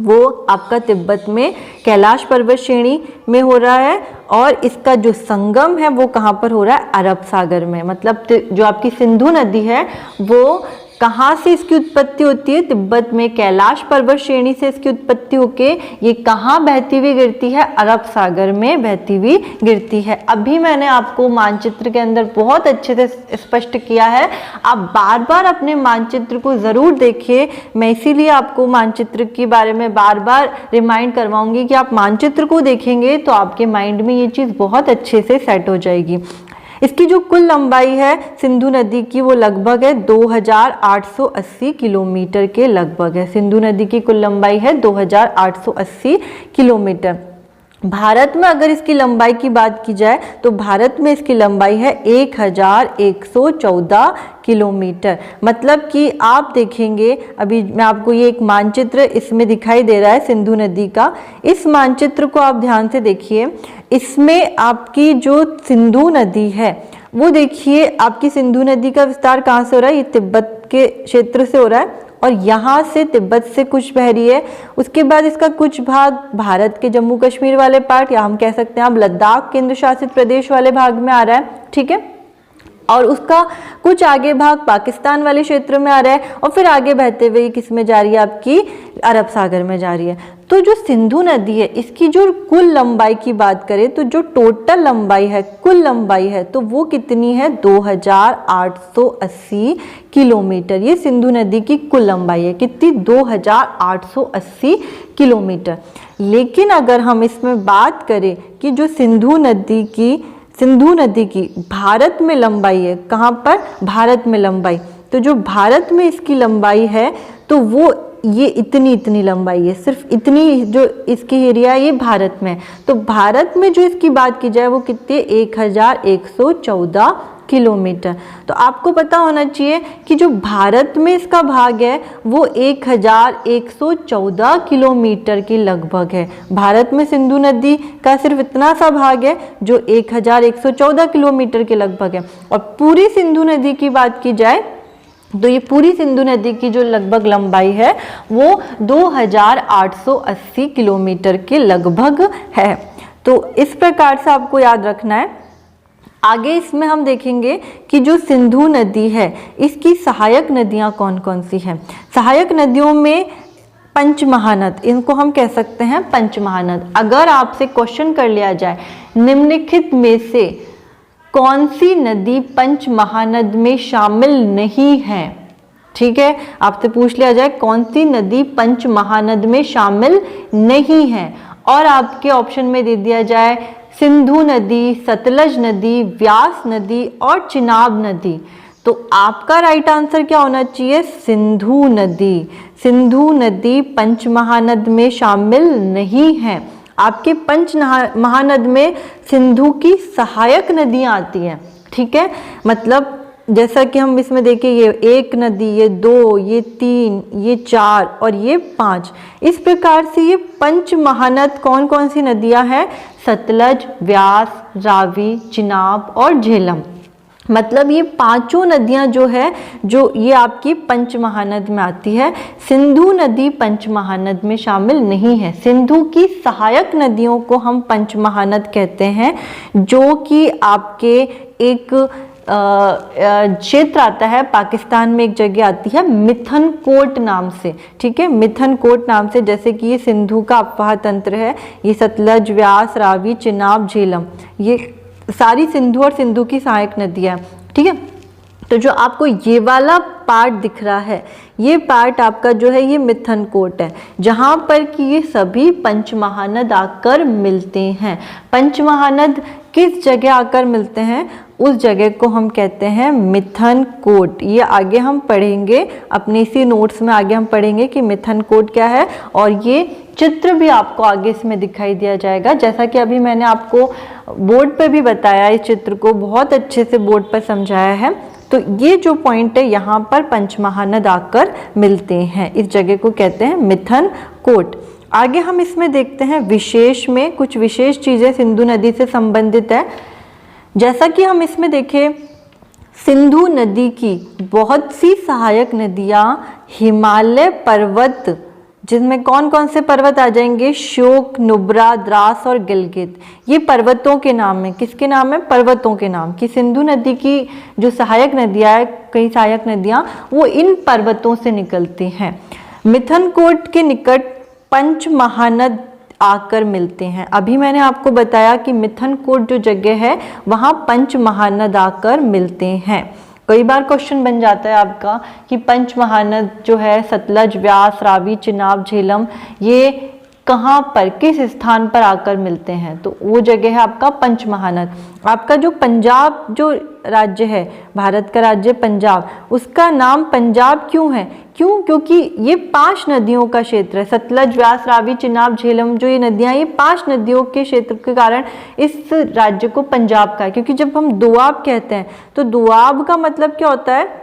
वो आपका तिब्बत में कैलाश पर्वत श्रेणी में हो रहा है, और इसका जो संगम है वो कहाँ पर हो रहा है, अरब सागर में। मतलब जो आपकी सिंधु नदी है वो कहाँ से इसकी उत्पत्ति होती है, तिब्बत में कैलाश पर्वत श्रेणी से इसकी उत्पत्ति होके ये कहाँ बहती हुई गिरती है, अरब सागर में बहती हुई गिरती है। अभी मैंने आपको मानचित्र के अंदर बहुत अच्छे से स्पष्ट किया है, आप बार बार अपने मानचित्र को ज़रूर देखिए। मैं इसीलिए आपको मानचित्र के बारे में बार बार रिमाइंड करवाऊंगी कि आप मानचित्र को देखेंगे तो आपके माइंड में ये चीज़ बहुत अच्छे से सेट हो जाएगी। इसकी जो कुल लंबाई है सिंधु नदी की वो लगभग है 2880 किलोमीटर के लगभग है। सिंधु नदी की कुल लंबाई है 2880 किलोमीटर। भारत में अगर इसकी लंबाई की बात की जाए तो भारत में इसकी लंबाई है 1114 किलोमीटर। मतलब कि आप देखेंगे, अभी मैं आपको ये एक मानचित्र इसमें दिखाई दे रहा है सिंधु नदी का, इस मानचित्र को आप ध्यान से देखिए। इसमें आपकी जो सिंधु नदी है वो देखिए, आपकी सिंधु नदी का विस्तार कहाँ से हो रहा है, ये तिब्बत के क्षेत्र से हो रहा है और यहाँ से तिब्बत से कुछ बह रही है। उसके बाद इसका कुछ भाग भारत के जम्मू कश्मीर वाले पार्ट या हम कह सकते हैं आप लद्दाख केंद्र शासित प्रदेश वाले भाग में आ रहा है, ठीक है, और उसका कुछ आगे भाग पाकिस्तान वाले क्षेत्र में आ रहा है, और फिर आगे बहते हुए किस में जा रही है, आपकी अरब सागर में जा रही है। तो जो सिंधु नदी है इसकी जो कुल लंबाई की बात करें तो जो टोटल लंबाई है, कुल लंबाई है, तो वो कितनी है, 2880 किलोमीटर। ये सिंधु नदी की कुल लंबाई है, कितनी, 2880 किलोमीटर। लेकिन अगर हम इसमें बात करें कि जो सिंधु नदी की भारत में लंबाई है, कहाँ पर, भारत में लंबाई, तो जो भारत में इसकी लंबाई है तो वो ये इतनी लंबाई है, सिर्फ इतनी जो इसकी एरिया है ये भारत में। तो भारत में जो इसकी बात की जाए वो कितनी है, 1114 किलोमीटर। तो आपको पता होना चाहिए कि जो भारत में इसका भाग है वो 1114 किलोमीटर की लगभग है। भारत में सिंधु नदी का सिर्फ इतना सा भाग है जो 1114 किलोमीटर के लगभग है। और पूरी सिंधु नदी की बात की जाए तो ये पूरी सिंधु नदी की जो लगभग लंबाई है वो 2880 किलोमीटर के लगभग है। तो इस प्रकार से आपको याद रखना है। आगे इसमें हम देखेंगे कि जो सिंधु नदी है इसकी सहायक नदियां कौन कौन सी हैं। सहायक नदियों में पंचमहानद, इनको हम कह सकते हैं पंचमहानद। अगर आपसे क्वेश्चन कर लिया जाए निम्नलिखित में से कौन सी नदी पंचमहानद में शामिल नहीं है, ठीक है, आपसे पूछ लिया जाए कौन सी नदी पंचमहानद में शामिल नहीं है और आपके ऑप्शन में दे दिया जाए सिंधु नदी, सतलज नदी, व्यास नदी और चिनाब नदी, तो आपका राइट आंसर क्या होना चाहिए, सिंधु नदी। सिंधु नदी पंचमहानद में शामिल नहीं है। आपके पंच महानद में सिंधु की सहायक नदियां आती हैं, ठीक है, मतलब जैसा कि हम इसमें देखें ये एक नदी, ये दो, ये तीन, ये चार और ये पांच, इस प्रकार से ये पंच महानद कौन कौन सी नदियां हैं, सतलज, व्यास, रावी, चिनाब और झेलम। मतलब ये पांचों नदियां जो है जो ये आपकी पंचमहानद में आती है। सिंधु नदी पंचमहानद में शामिल नहीं है। सिंधु की सहायक नदियों को हम पंचमहानद कहते हैं, जो कि आपके एक क्षेत्र आता है पाकिस्तान में, एक जगह आती है मिथनकोट नाम से, ठीक है, मिथनकोट नाम से। जैसे कि ये सिंधु का अपवाह तंत्र है, ये सतलज, व्यास, रावी, चिनाब, झेलम, ये सारी सिंधु और सिंधु की सहायक नदियाँ, ठीक है। तो जो आपको ये वाला पार्ट दिख रहा है, ये पार्ट आपका जो है ये मिथनकोट है, जहाँ पर कि ये सभी पंचमहानद आकर मिलते हैं। पंचमहानद किस जगह आकर मिलते हैं, उस जगह को हम कहते हैं मिथनकोट। ये आगे हम पढ़ेंगे अपने इसी नोट्स में, आगे हम पढ़ेंगे कि मिथनकोट क्या है और ये चित्र भी आपको आगे इसमें दिखाई दिया जाएगा। जैसा कि अभी मैंने आपको बोर्ड पर भी बताया, इस चित्र को बहुत अच्छे से बोर्ड पर समझाया है। तो ये जो पॉइंट है यहाँ पर पंचमहानद आकर मिलते हैं, इस जगह को कहते हैं मिथनकोट। आगे हम इसमें देखते हैं विशेष में कुछ विशेष चीज़ें सिंधु नदी से संबंधित है। जैसा कि हम इसमें देखें, सिंधु नदी की बहुत सी सहायक नदियाँ हिमालय पर्वत, जिनमें कौन कौन से पर्वत आ जाएंगे, श्योक, नुब्रा, द्रास और गिलगित, ये पर्वतों के नाम है। किसके नाम है, पर्वतों के नाम की। सिंधु नदी की जो सहायक नदियाँ है, कई सहायक नदियाँ, वो इन पर्वतों से निकलती हैं। मिथनकोट के निकट पंचमहानद आकर मिलते हैं। अभी मैंने आपको बताया कि मिथनकोट जो जगह है वहाँ पंचमहानद आकर मिलते हैं। कई बार क्वेश्चन बन जाता है आपका कि पंचमहानद जो है सतलज, व्यास, रावी, चिनाब, झेलम, ये कहाँ पर, किस स्थान पर आकर मिलते हैं, तो वो जगह है आपका पंचमहानद। आपका जो पंजाब जो राज्य है, भारत का राज्य पंजाब, उसका नाम पंजाब क्यों है, क्योंकि ये 5 नदियों का क्षेत्र है। सतलज, व्यास, रावी, चिनाब, झेलम, जो ये नदियाँ, ये 5 नदियों के क्षेत्र के कारण इस राज्य को पंजाब का है। क्योंकि जब हम दोआब कहते हैं तो दोआब का मतलब क्या होता है,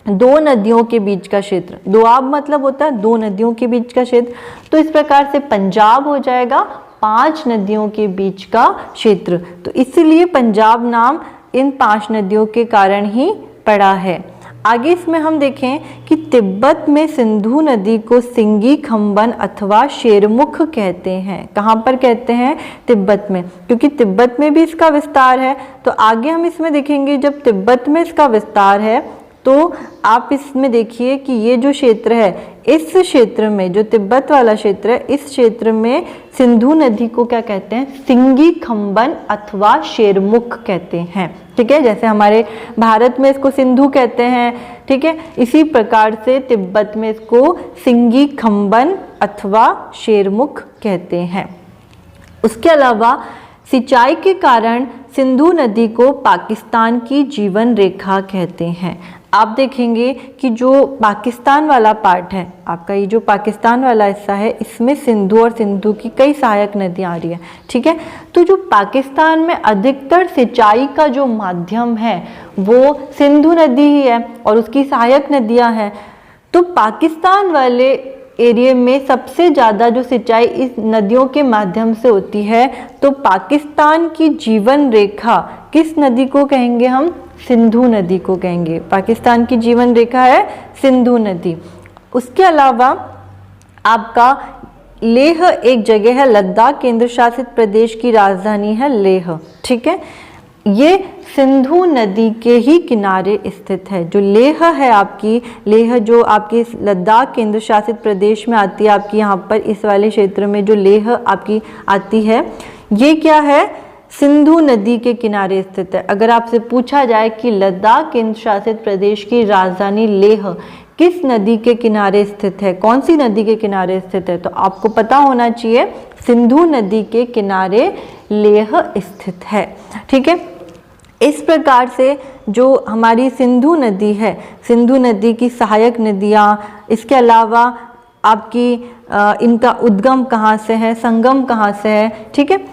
2 नदियों के बीच का क्षेत्र। दोआब मतलब होता है 2 नदियों के बीच का क्षेत्र। तो इस प्रकार से पंजाब हो जाएगा 5 नदियों के बीच का क्षेत्र। तो इसीलिए पंजाब नाम इन 5 नदियों के कारण ही पड़ा है। आगे इसमें हम देखें कि तिब्बत में सिंधु नदी को सिंगी खंबन अथवा शेरमुख कहते हैं। कहाँ पर कहते हैं, तिब्बत में, क्योंकि तिब्बत में भी इसका विस्तार है। तो आगे हम इसमें देखेंगे जब तिब्बत में इसका विस्तार है तो आप इसमें देखिए कि ये जो क्षेत्र है, इस क्षेत्र में जो तिब्बत वाला क्षेत्र है, इस क्षेत्र में सिंधु नदी को क्या कहते हैं, सिंगी खंबन अथवा शेरमुख कहते हैं, ठीक है। जैसे हमारे भारत में इसको सिंधु कहते हैं, ठीक है, इसी प्रकार से तिब्बत में इसको सिंगी खंबन अथवा शेरमुख कहते हैं। उसके अलावा सिंचाई के कारण सिंधु नदी को पाकिस्तान की जीवन रेखा कहते हैं। आप देखेंगे कि जो पाकिस्तान वाला पार्ट है आपका, ये जो पाकिस्तान वाला हिस्सा है, इसमें सिंधु और सिंधु की कई सहायक नदियाँ आ रही हैं, ठीक है। तो जो पाकिस्तान में अधिकतर सिंचाई का जो माध्यम है वो सिंधु नदी ही है और उसकी सहायक नदियाँ हैं। तो पाकिस्तान वाले एरिया में सबसे ज़्यादा जो सिंचाई इस नदियों के माध्यम से होती है, तो पाकिस्तान की जीवन रेखा किस नदी को कहेंगे हम? सिंधु नदी को कहेंगे। पाकिस्तान की जीवन रेखा है सिंधु नदी। उसके अलावा आपका लेह एक जगह है, लद्दाख केंद्र शासित प्रदेश की राजधानी है लेह, ठीक है। ये सिंधु नदी के ही किनारे स्थित है। जो लेह है आपकी, लेह जो आपकी लद्दाख केंद्र शासित प्रदेश में आती है, आपकी यहाँ पर इस वाले क्षेत्र में जो लेह आपकी आती है, ये क्या है? सिंधु नदी के किनारे स्थित है। अगर आपसे पूछा जाए कि लद्दाख केंद्र शासित प्रदेश की राजधानी लेह किस नदी के किनारे स्थित है, कौन सी नदी के किनारे स्थित है, तो आपको पता होना चाहिए सिंधु नदी के किनारे लेह स्थित है, ठीक है। इस प्रकार से जो हमारी सिंधु नदी है, सिंधु नदी की सहायक नदियाँ, इसके अलावा आपकी इनका उद्गम कहाँ से है, संगम कहाँ से है, ठीक है।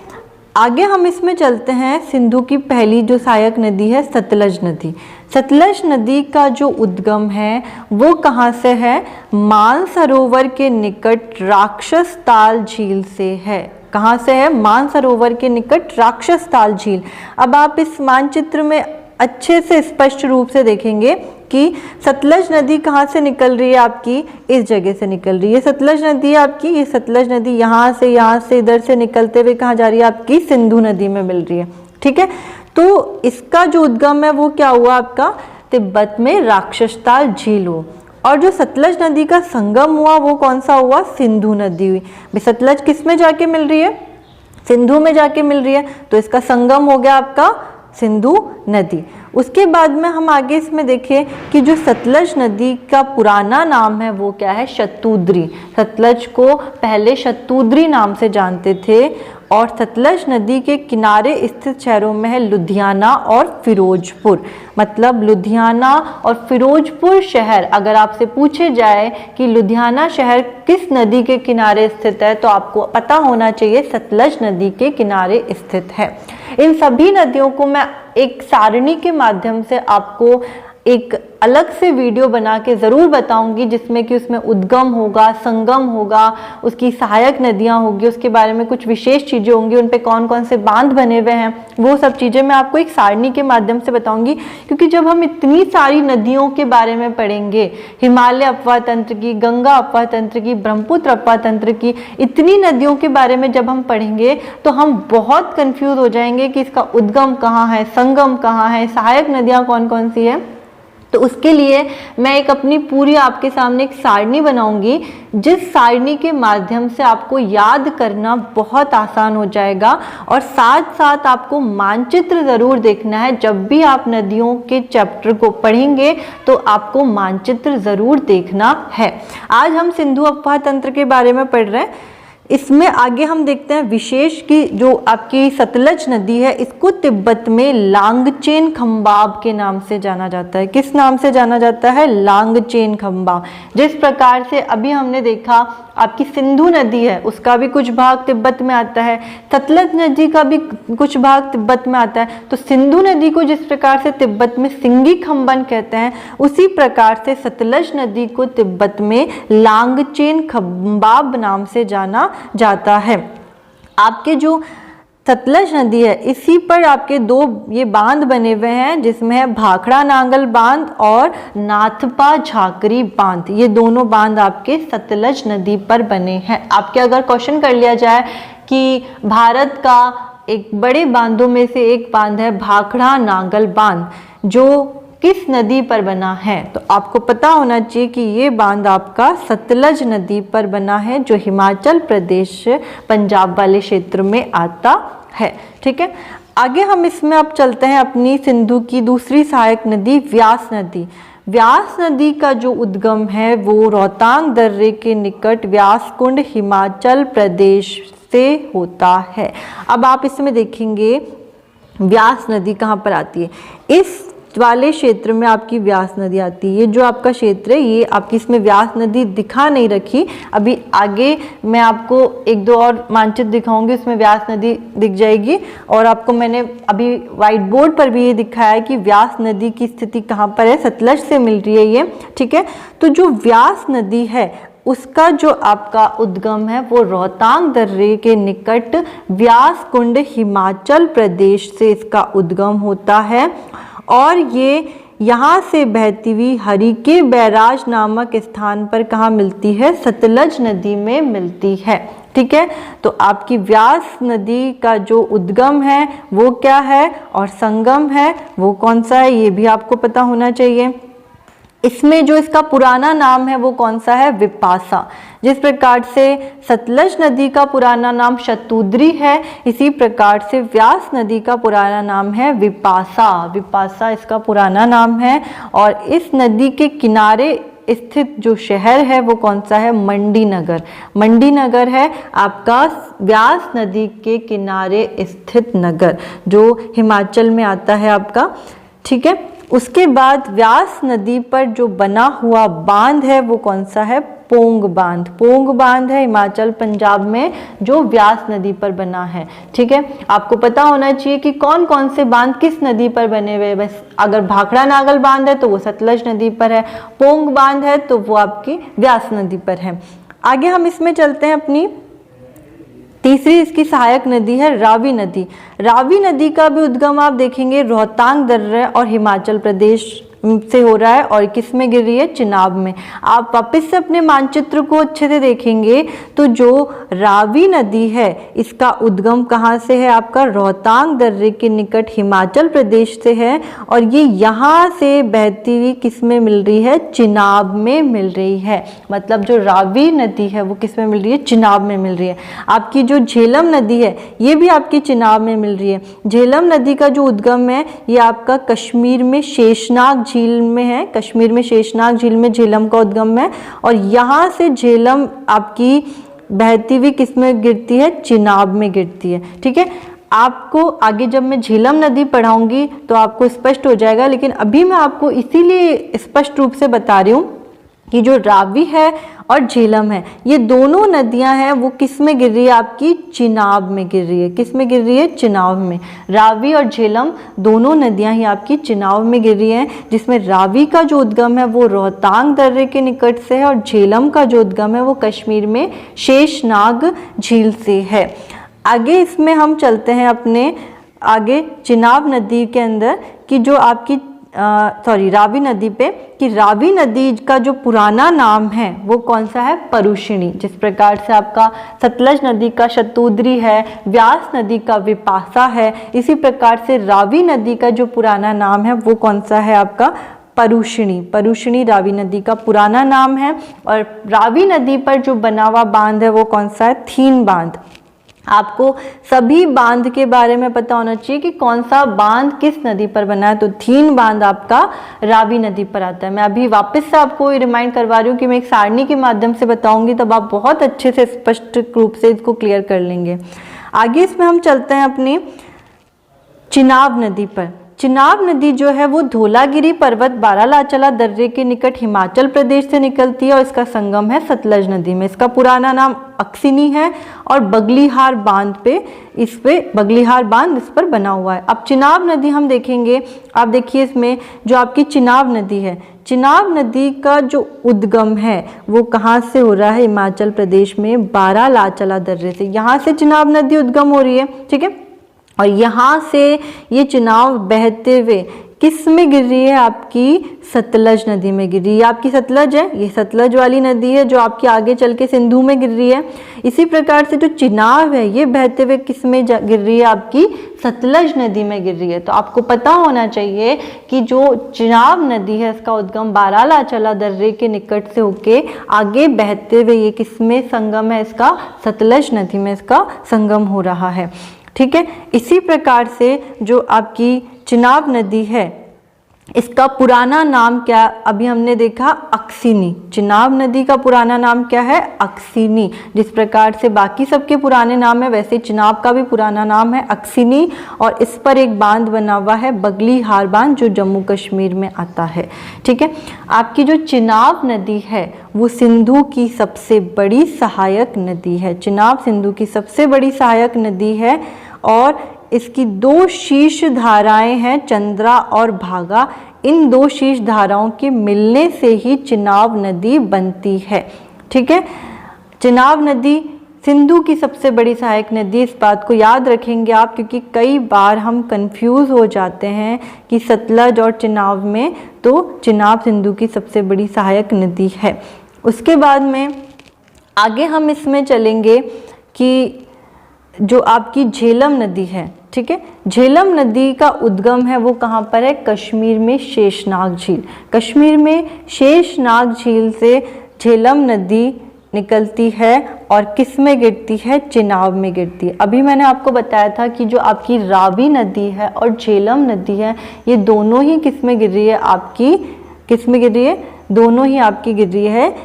आगे हम इसमें चलते हैं। सिंधु की पहली जो सहायक नदी है सतलज नदी। सतलज नदी का जो उद्गम है वो कहाँ से है? मानसरोवर के निकट राक्षस ताल झील से है। कहाँ से है? मानसरोवर के निकट राक्षस ताल झील। अब आप इस मानचित्र में अच्छे से स्पष्ट रूप से देखेंगे कि सतलज नदी कहाँ से निकल रही है आपकी? इस जगह से निकल रही है। सतलज नदी आपकी, ये सतलज नदी यहाँ से इधर से निकलते हुए कहाँ जा रही है आपकी? सिंधु नदी में मिल रही है, ठीक है। तो इसका जो उद्गम है वो क्या हुआ आपका? तिब्बत में राक्षसताल झील हो। और जो सतलज नदी का संगम हुआ वो कौन सा हुआ? सिंधु नदी हुई। सतलज किस में जाके मिल रही है? सिंधु में जाके मिल रही है, तो इसका संगम हो गया आपका सिंधु नदी। उसके बाद में हम आगे इसमें देखें कि जो सतलज नदी का पुराना नाम है वो क्या है? शतुद्री। सतलज को पहले शतुद्री नाम से जानते थे और सतलज नदी के किनारे स्थित शहरों में है लुधियाना और फिरोजपुर। मतलब लुधियाना और फिरोजपुर शहर, अगर आपसे पूछे जाए कि लुधियाना शहर किस नदी के किनारे स्थित है, तो आपको पता होना चाहिए सतलज नदी के किनारे स्थित है। इन सभी नदियों को मैं एक सारणी के माध्यम से आपको एक अलग से वीडियो बना के ज़रूर बताऊंगी, जिसमें कि उसमें उद्गम होगा, संगम होगा, उसकी सहायक नदियां होगी, उसके बारे में कुछ विशेष चीज़ें होंगी, उन पे कौन कौन से बांध बने हुए हैं, वो सब चीज़ें मैं आपको एक सारणी के माध्यम से बताऊंगी। क्योंकि जब हम इतनी सारी नदियों के बारे में पढ़ेंगे, हिमालय अपवाह तंत्र की, गंगा अपवाह तंत्र की, ब्रह्मपुत्र अपवाह तंत्र की, इतनी नदियों के बारे में जब हम पढ़ेंगे तो हम बहुत कन्फ्यूज हो जाएंगे कि इसका उद्गम कहाँ है, संगम कहाँ है, सहायक नदियाँ कौन कौन सी है। तो उसके लिए मैं एक अपनी पूरी आपके सामने एक सारणी बनाऊंगी, जिस सारणी के माध्यम से आपको याद करना बहुत आसान हो जाएगा। और साथ साथ आपको मानचित्र ज़रूर देखना है। जब भी आप नदियों के चैप्टर को पढ़ेंगे तो आपको मानचित्र ज़रूर देखना है। आज हम सिंधु अपवाह तंत्र के बारे में पढ़ रहे हैं। इसमें आगे हम देखते हैं विशेष कि जो आपकी सतलज नदी है, इसको तिब्बत में लांगचेन खंबाब के नाम से जाना जाता है। किस नाम से जाना जाता है? लांगचेन खंबाब। जिस प्रकार से अभी हमने देखा आपकी सिंधु नदी है, उसका भी कुछ भाग तिब्बत में आता है, सतलज नदी का भी कुछ भाग तिब्बत में आता है। तो सिंधु नदी को जिस प्रकार से तिब्बत में सिंगी खंबन कहते हैं, उसी प्रकार से सतलज नदी को तिब्बत में लांगचेन खंबाब नाम से जाना जाता है। आपके जो सतलज नदी है, इसी पर आपके दो ये बांध बने हुए हैं, जिसमें है भाखड़ा नांगल बांध और नाथपा झाकरी बांध। ये दोनों बांध आपके सतलज नदी पर बने हैं। आपके अगर क्वेश्चन कर लिया जाए कि भारत का एक बड़े बांधों में से एक बांध है भाखड़ा नांगल बांध, जो किस नदी पर बना है, तो आपको पता होना चाहिए कि ये बांध आपका सतलज नदी पर बना है, जो हिमाचल प्रदेश पंजाब वाले क्षेत्र में आता है, ठीक है। आगे हम इसमें अब चलते हैं अपनी सिंधु की दूसरी सहायक नदी व्यास नदी। व्यास नदी का जो उद्गम है वो रोहतांग दर्रे के निकट व्यास कुंड हिमाचल प्रदेश से होता है। अब आप इसमें देखेंगे व्यास नदी कहाँ पर आती है। इस वाले क्षेत्र में आपकी व्यास नदी आती है। ये जो आपका क्षेत्र है ये आपकी, इसमें व्यास नदी दिखा नहीं रखी, अभी आगे मैं आपको एक दो और मानचित्र दिखाऊंगी, उसमें व्यास नदी दिख जाएगी। और आपको मैंने अभी व्हाइट बोर्ड पर भी ये दिखाया है कि व्यास नदी की स्थिति कहाँ पर है, सतलज से मिल रही है ये, ठीक है। तो जो व्यास नदी है उसका जो आपका उद्गम है वो रोहतांग दर्रे के निकट व्यास कुंड हिमाचल प्रदेश से इसका उद्गम होता है। और ये यहाँ से बहती हुई हरिके बैराज नामक स्थान पर कहाँ मिलती है, सतलज नदी में मिलती है, ठीक है। तो आपकी व्यास नदी का जो उद्गम है वो क्या है और संगम है वो कौन सा है, ये भी आपको पता होना चाहिए। इसमें जो इसका पुराना नाम है वो कौन सा है, विपासा। जिस प्रकार से सतलज नदी का पुराना नाम शतुद्री है, इसी प्रकार से व्यास नदी का पुराना नाम है विपासा। विपासा इसका पुराना नाम है। और इस नदी के किनारे स्थित जो शहर है वो कौन सा है, मंडी नगर। मंडी नगर है आपका व्यास नदी के किनारे स्थित नगर, जो हिमाचल में आता है आपका, ठीक है। उसके बाद व्यास नदी पर जो बना हुआ बांध है वो कौन सा है, पोंग बांध। पोंग बांध है हिमाचल पंजाब में जो व्यास नदी पर बना है, ठीक है। आपको पता होना चाहिए कि कौन कौन से बांध किस नदी पर बने हुए। बस अगर भाखड़ा नागल बांध है तो वो सतलज नदी पर है, पोंग बांध है तो वो आपकी व्यास नदी पर है। आगे हम इसमें चलते हैं, अपनी तीसरी इसकी सहायक नदी है रावी नदी। रावी नदी का भी उद्गम आप देखेंगे रोहतांग दर्रे और हिमाचल प्रदेश से हो रहा है और किस में गिर रही है, चिनाब में। आप वापस से अपने मानचित्र को अच्छे से देखेंगे तो जो रावी नदी है इसका उद्गम कहाँ से है, आपका रोहतांग दर्रे के निकट हिमाचल प्रदेश से है। और ये यहाँ से बहती हुई किस में मिल रही है, चिनाब में मिल रही है। मतलब जो रावी नदी है वो किस में मिल रही है, चिनाब में मिल रही है। आपकी जो झेलम नदी है ये भी आपकी चिनाब में मिल रही है। झेलम नदी का जो उद्गम है ये आपका कश्मीर में शेषनाग झील में है। कश्मीर में शेषनाग झील में झेलम का उद्गम है। और यहाँ से झेलम आपकी बहती हुई किस में गिरती है, चिनाब में गिरती है, ठीक है। आपको आगे जब मैं झेलम नदी पढ़ाऊंगी तो आपको स्पष्ट हो जाएगा, लेकिन अभी मैं आपको इसीलिए स्पष्ट रूप से बता रही हूँ कि जो रावी है और झेलम है ये दोनों नदियां हैं वो किस में गिर रही है, आपकी चिनाब में गिर रही है। किस में गिर रही है, चिनाब में। रावी और झेलम दोनों नदियां ही आपकी चिनाब में गिर रही हैं, जिसमें रावी का जो उद्गम है वो रोहतांग दर्रे के निकट से है और झेलम का जो उद्गम है वो कश्मीर में शेषनाग झील से है। आगे इसमें हम चलते हैं अपने आगे चिनाब नदी के अंदर कि जो आपकी रावी नदी पे, कि रावी नदी का जो पुराना नाम है वो कौन सा है, परुषिणी। जिस प्रकार से आपका सतलज नदी का शतुद्री है, व्यास नदी का विपासा है, इसी प्रकार से रावी नदी का जो पुराना नाम है वो कौन सा है, आपका परुषिणी। परुषिणी रावी नदी का पुराना नाम है। और रावी नदी पर जो बना हुआ बांध है वो कौन सा है, थीन बांध। आपको सभी बांध के बारे में पता होना चाहिए कि कौन सा बांध किस नदी पर बना है। तो थीन बांध आपका रावी नदी पर आता है। मैं अभी वापस से आपको रिमाइंड करवा रही हूँ कि मैं एक सारणी के माध्यम से बताऊंगी, तब आप बहुत अच्छे से स्पष्ट रूप से इसको क्लियर कर लेंगे। आगे इसमें हम चलते हैं अपनी चिनाब नदी पर। चिनाब नदी जो है वो धौलागिरी पर्वत बारालाचला दर्रे के निकट हिमाचल प्रदेश से निकलती है और इसका संगम है सतलज नदी में। इसका पुराना नाम अक्सिनी है और बगलीहार बांध पे, इस पे बगलीहार बांध इस पर बना हुआ है। अब चिनाब नदी हम देखेंगे, आप देखिए इसमें जो आपकी चिनाब नदी है, चिनाब नदी का जो उद्गम है वो कहाँ से हो रहा है, हिमाचल प्रदेश में बारालाचला दर्रे से। यहाँ से चिनाब नदी उद्गम हो रही है, ठीक है। और यहाँ से ये चिनाब बहते हुए किस में गिर रही है, आपकी सतलज नदी में गिर रही है। आपकी सतलज है, ये सतलज वाली नदी है जो आपकी आगे चल के सिंधु में गिर रही है। इसी प्रकार से जो चिनाब है ये बहते हुए किस में गिर रही है, आपकी सतलज नदी में गिर रही है। तो आपको पता होना चाहिए कि जो चिनाब नदी है इसका उद्गम बारालाचला दर्रे के निकट से होके आगे बहते हुए ये किस में संगम है, इसका सतलज नदी में इसका संगम हो रहा है, ठीक है। इसी प्रकार से जो आपकी चिनाब नदी है इसका पुराना नाम क्या, अभी हमने देखा अक्सिनी, चिनाब नदी का पुराना नाम क्या है, अक्सिनी। जिस प्रकार से बाकी सबके पुराने नाम है वैसे चिनाब का भी पुराना नाम है अक्सिनी। और इस पर एक बांध बना हुआ है बगली हार बांध, जो जम्मू कश्मीर में आता है। ठीक है, आपकी जो चिनाब नदी है वो सिंधु की सबसे बड़ी सहायक नदी है। चिनाब सिंधु की सबसे बड़ी सहायक नदी है और इसकी दो शीर्ष धाराएं हैं, चंद्रा और भागा। इन दो शीर्ष धाराओं के मिलने से ही चिनाब नदी बनती है। ठीक है, चिनाब नदी सिंधु की सबसे बड़ी सहायक नदी, इस बात को याद रखेंगे आप, क्योंकि कई बार हम कंफ्यूज हो जाते हैं कि सतलज और चिनाब में, तो चिनाब सिंधु की सबसे बड़ी सहायक नदी है। उसके बाद में आगे हम इसमें चलेंगे कि जो आपकी झेलम नदी है, ठीक है, झेलम नदी का उद्गम है वो कहाँ पर है, कश्मीर में शेषनाग झील। कश्मीर में शेषनाग झील से झेलम नदी निकलती है और किस में गिरती है, चिनाब में गिरती है। अभी मैंने आपको बताया था कि जो आपकी रावी नदी है और झेलम नदी है ये दोनों ही किस में गिर रही है, आपकी किस में गिर रही है, दोनों ही आपकी गिर रही है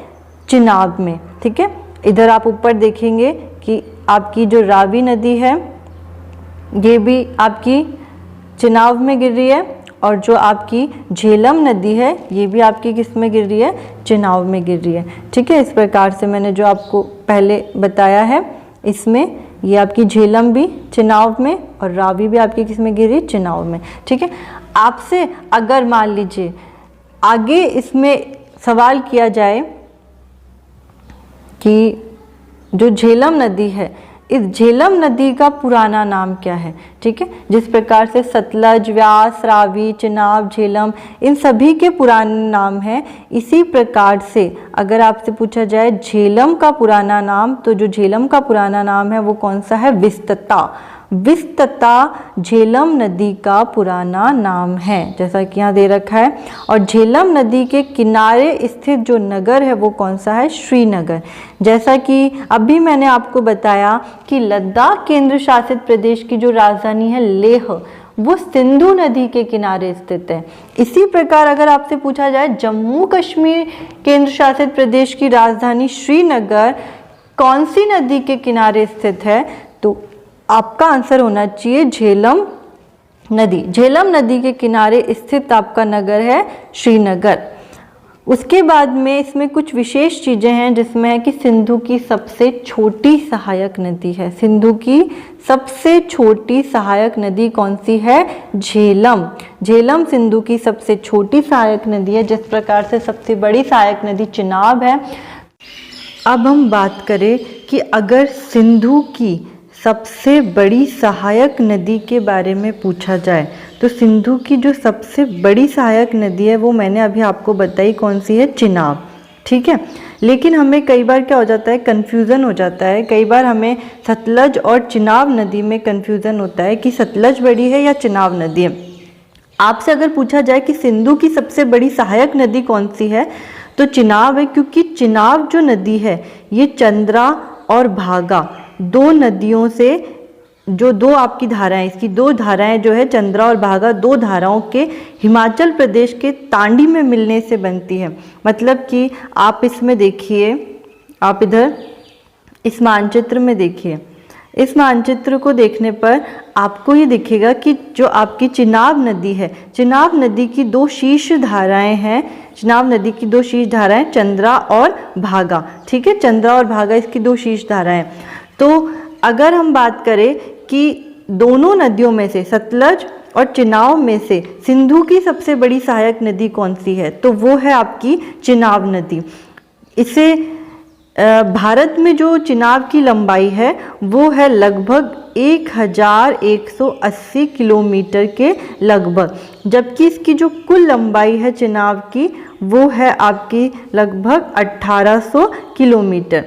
चिनाब में। ठीक है, इधर आप ऊपर देखेंगे कि आपकी जो रावी नदी है ये भी आपकी चिनाब में गिर रही है और जो आपकी झेलम नदी है ये भी आपकी किस में गिर रही है, चिनाब में गिर रही है। ठीक है, इस प्रकार से मैंने जो आपको पहले बताया है इसमें ये आपकी झेलम भी चिनाब में और रावी भी आपकी किस में गिर रही है, चिनाब में। ठीक है, आपसे अगर मान लीजिए आगे इसमें सवाल किया जाए कि जो झेलम नदी है, इस झेलम नदी का पुराना नाम क्या है। ठीक है, जिस प्रकार से सतलज, व्यास, रावी, चिनाब, झेलम इन सभी के पुराने नाम हैं, इसी प्रकार से अगर आपसे पूछा जाए झेलम का पुराना नाम, तो जो झेलम का पुराना नाम है वो कौन सा है, विस्तता। विस्तता झेलम नदी का पुराना नाम है, जैसा कि यहाँ दे रखा है। और झेलम नदी के किनारे स्थित जो नगर है वो कौन सा है, श्रीनगर। जैसा कि अभी मैंने आपको बताया कि लद्दाख केंद्र शासित प्रदेश की जो राजधानी है लेह, वो सिंधु नदी के किनारे स्थित है। इसी प्रकार अगर आपसे पूछा जाए जम्मू कश्मीर केंद्र शासित प्रदेश की राजधानी श्रीनगर कौन सी नदी के किनारे स्थित है, तो आपका आंसर होना चाहिए झेलम नदी। झेलम नदी के किनारे स्थित आपका नगर है श्रीनगर। उसके बाद में इसमें कुछ विशेष चीज़ें हैं जिसमें है कि सिंधु की सबसे छोटी सहायक नदी है। सिंधु की सबसे छोटी सहायक नदी कौन सी है, झेलम। झेलम सिंधु की सबसे छोटी सहायक नदी है, जिस प्रकार से सबसे बड़ी सहायक नदी चिनाब है। अब हम बात करें कि अगर सिंधु की सबसे बड़ी सहायक नदी के बारे में पूछा जाए तो सिंधु की जो सबसे बड़ी सहायक नदी है वो मैंने अभी आपको बताई कौन सी है, चिनाब। ठीक है, लेकिन हमें कई बार क्या हो जाता है, कन्फ्यूज़न हो जाता है। कई बार हमें सतलज और चिनाब नदी में कन्फ्यूज़न होता है कि सतलज बड़ी है या चिनाब नदी है। आपसे अगर पूछा जाए कि सिंधु की सबसे बड़ी सहायक नदी कौन सी है, तो चिनाब है, क्योंकि चिनाब जो नदी है ये चंद्रा और भागा दो नदियों से, जो दो आपकी धाराएं, इसकी दो धाराएं जो है चंद्रा और भागा, दो धाराओं के हिमाचल प्रदेश के तांडी में मिलने से बनती है। मतलब कि आप इसमें देखिए, आप इधर इस मानचित्र में देखिए, इस मानचित्र को देखने पर आपको ये दिखेगा कि जो आपकी चिनाब नदी है, चिनाब नदी की दो शीर्ष धाराएं हैं, चिनाब नदी की दो शीर्ष धाराएं चंद्रा और भागा। ठीक है, चंद्रा और भागा इसकी दो शीर्ष धाराएं। तो अगर हम बात करें कि दोनों नदियों में से, सतलज और चिनाब में से सिंधु की सबसे बड़ी सहायक नदी कौन सी है, तो वो है आपकी चिनाब नदी। इसे भारत में जो चिनाब की लंबाई है वो है लगभग 1180 किलोमीटर के लगभग, जबकि इसकी जो कुल लंबाई है चिनाब की वो है आपकी लगभग 1800 किलोमीटर।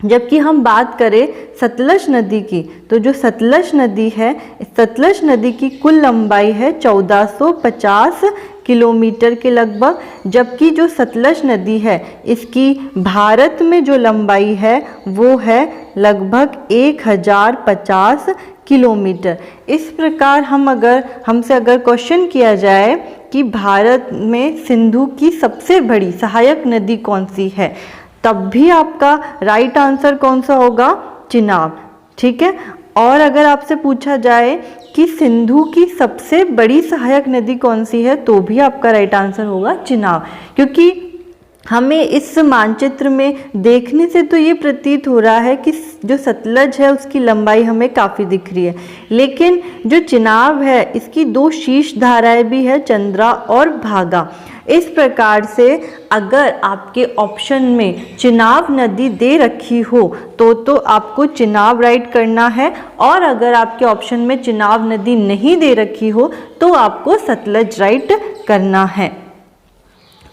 जबकि हम बात करें सतलज नदी की, तो जो सतलज नदी है, सतलज नदी की कुल लंबाई है 1450 किलोमीटर के लगभग, जबकि जो सतलज नदी है इसकी भारत में जो लंबाई है वो है लगभग 1050 किलोमीटर। इस प्रकार हमसे अगर क्वेश्चन किया जाए कि भारत में सिंधु की सबसे बड़ी सहायक नदी कौन सी है, तब भी आपका राइट आंसर कौन सा होगा, चिनाब। ठीक है। और अगर आपसे पूछा जाए कि सिंधु की सबसे बड़ी सहायक नदी कौन सी है, तो भी आपका राइट आंसर होगा चिनाब। क्योंकि हमें इस मानचित्र में देखने से तो ये प्रतीत हो रहा है कि जो सतलज है उसकी लंबाई हमें काफ़ी दिख रही है, लेकिन जो चिनाब है इसकी दो शीर्ष धाराएं भी है, चंद्रा और भागा। इस प्रकार से अगर आपके ऑप्शन में चिनाब नदी दे रखी हो तो आपको चिनाब राइट करना है, और अगर आपके ऑप्शन में चिनाब नदी नहीं दे रखी हो तो आपको सतलज राइट करना है।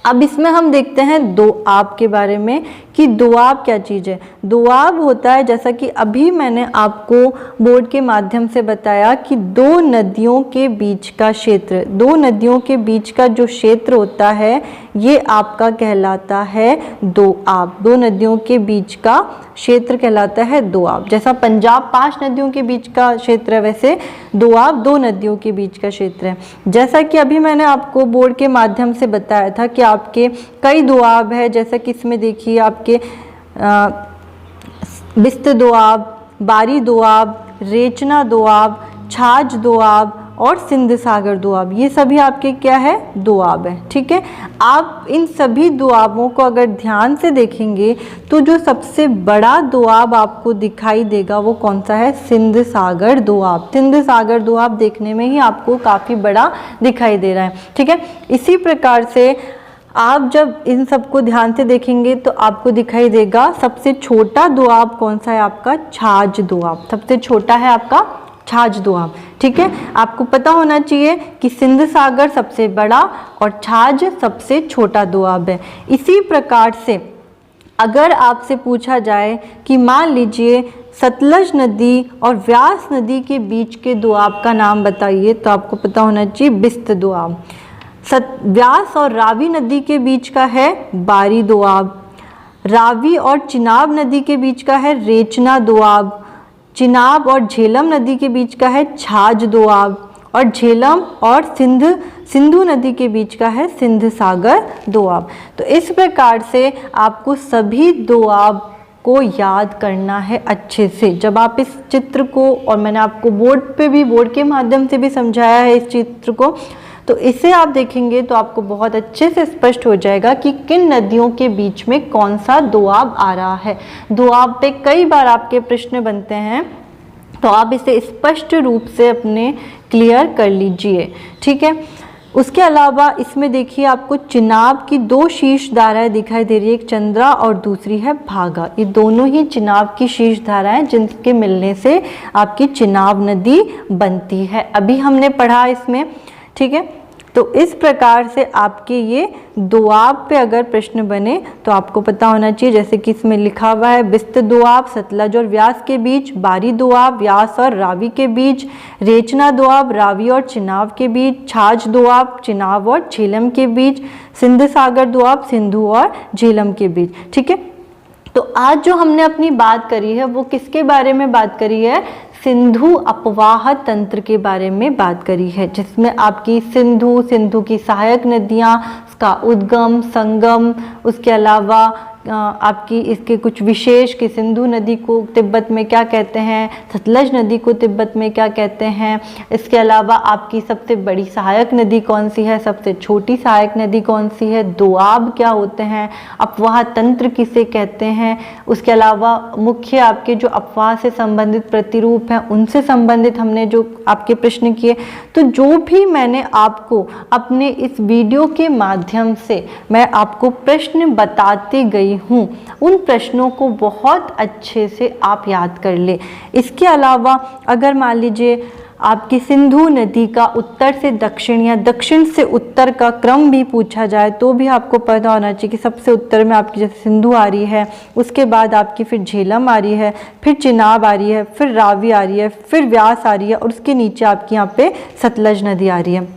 अब इसमें हम देखते हैं दोआब के बारे में कि दोआब क्या चीज़ है। दोआब होता है, जैसा कि अभी मैंने आपको बोर्ड के माध्यम से बताया, कि दो नदियों के बीच का क्षेत्र, दो नदियों के बीच का जो क्षेत्र होता है ये आपका कहलाता है दोआब। दो नदियों के बीच का क्षेत्र कहलाता है दोआब। जैसा पंजाब 5 नदियों के बीच का क्षेत्र है, वैसे दोआब 2 नदियों के बीच का क्षेत्र है। जैसा कि अभी मैंने आपको बोर्ड के माध्यम से बताया था कि आपके कई दोआब है, जैसा कि इसमें देखिए आपके बिस्त दोआब, बारी दोआब, रेचना दोआब, छाछ दोआब और सिंध सागर दोआब, ये सभी आपके क्या है, दोआब है। ठीक है। आप इन सभी दोआबों को अगर ध्यान से देखेंगे तो जो सबसे बड़ा दोआब आपको दिखाई देगा वो कौन सा है, सिंध सागर दोआब। सिंध सागर दोआब देखने में ही आपको काफ़ी बड़ा दिखाई दे रहा है। ठीक है। इसी प्रकार से आप जब इन सबको ध्यान से देखेंगे तो आपको दिखाई देगा सबसे छोटा दोआब कौन सा है, आपका छाछ दोआब। सबसे छोटा है आपका छाछ दोआब। ठीक है। आपको पता होना चाहिए कि सिंध सागर सबसे बड़ा और छाछ सबसे छोटा दोआब है। इसी प्रकार से अगर आपसे पूछा जाए कि मान लीजिए सतलज नदी और व्यास नदी के बीच के दोआब का नाम बताइए, तो आपको पता होना चाहिए बिस्त दोआब। व्यास और रावी नदी के बीच का है बारी दोआब। रावी और चिनाब नदी के बीच का है रेचना दोआब। चिनाब और झेलम नदी के बीच का है छाछ दोआब। और झेलम और सिंधु नदी के बीच का है सिंध सागर दोआब। तो इस प्रकार से आपको सभी दोआब को याद करना है अच्छे से। जब आप इस चित्र को, और मैंने आपको बोर्ड के माध्यम से भी समझाया है इस चित्र को, तो इसे आप देखेंगे तो आपको बहुत अच्छे से स्पष्ट हो जाएगा कि किन नदियों के बीच में कौन सा दोआब आ रहा है। दोआब पे कई बार आपके प्रश्न बनते हैं, तो आप इसे स्पष्ट रूप से अपने क्लियर कर लीजिए। ठीक है। उसके अलावा इसमें देखिए आपको चिनाब की 2 शीर्ष धाराएं दिखाई दे रही है, एक चंद्रा और दूसरी है भागा। ये दोनों ही चिनाब की शीर्ष धाराएं जिनके मिलने से आपकी चिनाब नदी बनती है, अभी हमने पढ़ा इसमें। ठीक है। तो इस प्रकार से आपके ये दोआब पे अगर प्रश्न बने तो आपको पता होना चाहिए, जैसे कि इसमें लिखा हुआ है बिस्त दोआब सतलज और व्यास के बीच, बारी दोआब व्यास और रावी के बीच, रेचना दोआब रावी और चिनाब के बीच, छाछ दोआब चिनाब और झेलम के बीच, सिंध सागर दोआब सिंधु और झेलम के बीच। ठीक है। तो आज जो हमने अपनी बात करी है वो किसके बारे में बात करी है, सिंधु अपवाह तंत्र के बारे में बात करी है, जिसमें आपकी सिंधु की सहायक नदियाँ, उसका उद्गम संगम, उसके अलावा आपकी इसके कुछ विशेष कि सिंधु नदी को तिब्बत में क्या कहते हैं, सतलज नदी को तिब्बत में क्या कहते हैं, इसके अलावा आपकी सबसे बड़ी सहायक नदी कौन सी है, सबसे छोटी सहायक नदी कौन सी है, दोआब क्या होते हैं, अपवाह तंत्र किसे कहते हैं, उसके अलावा मुख्य आपके जो अपवाह से संबंधित प्रतिरूप हैं उनसे संबंधित हमने जो आपके प्रश्न किए। तो जो भी मैंने आपको अपने इस वीडियो के माध्यम से मैं आपको प्रश्न बताती गई हूँ, उन प्रश्नों को बहुत अच्छे से आप याद कर ले। इसके अलावा अगर मान लीजिए आपकी सिंधु नदी का उत्तर से दक्षिण या दक्षिण से उत्तर का क्रम भी पूछा जाए तो भी आपको पता होना चाहिए कि सबसे उत्तर में आपकी जैसे सिंधु आ रही है, उसके बाद आपकी फिर झेलम आ रही है, फिर चिनाब आ रही है, फिर रावी आ रही है, फिर व्यास आ रही है और उसके नीचे आपकी यहाँ पे सतलज नदी आ रही है।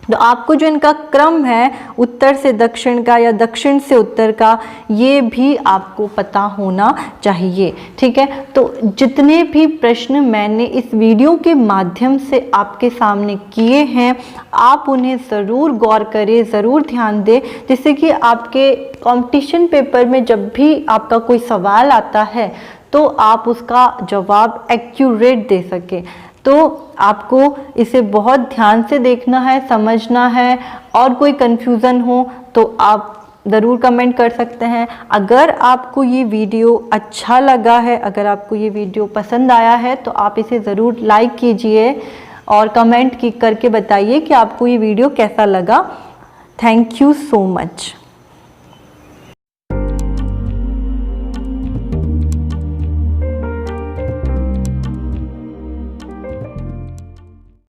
तो आपको जो इनका क्रम है उत्तर से दक्षिण का या दक्षिण से उत्तर का, ये भी आपको पता होना चाहिए। ठीक है, तो जितने भी प्रश्न मैंने इस वीडियो के माध्यम से आपके सामने किए हैं, आप उन्हें ज़रूर गौर करें, ज़रूर ध्यान दें, जिससे कि आपके कंपटीशन पेपर में जब भी आपका कोई सवाल आता है तो आप उसका जवाब एक्यूरेट दे सकें। तो आपको इसे बहुत ध्यान से देखना है, समझना है, और कोई कन्फ्यूज़न हो तो आप ज़रूर कमेंट कर सकते हैं। अगर आपको ये वीडियो अच्छा लगा है, अगर आपको ये वीडियो पसंद आया है, तो आप इसे ज़रूर लाइक कीजिए और कमेंट करके बताइए कि आपको ये वीडियो कैसा लगा। Thank you so much.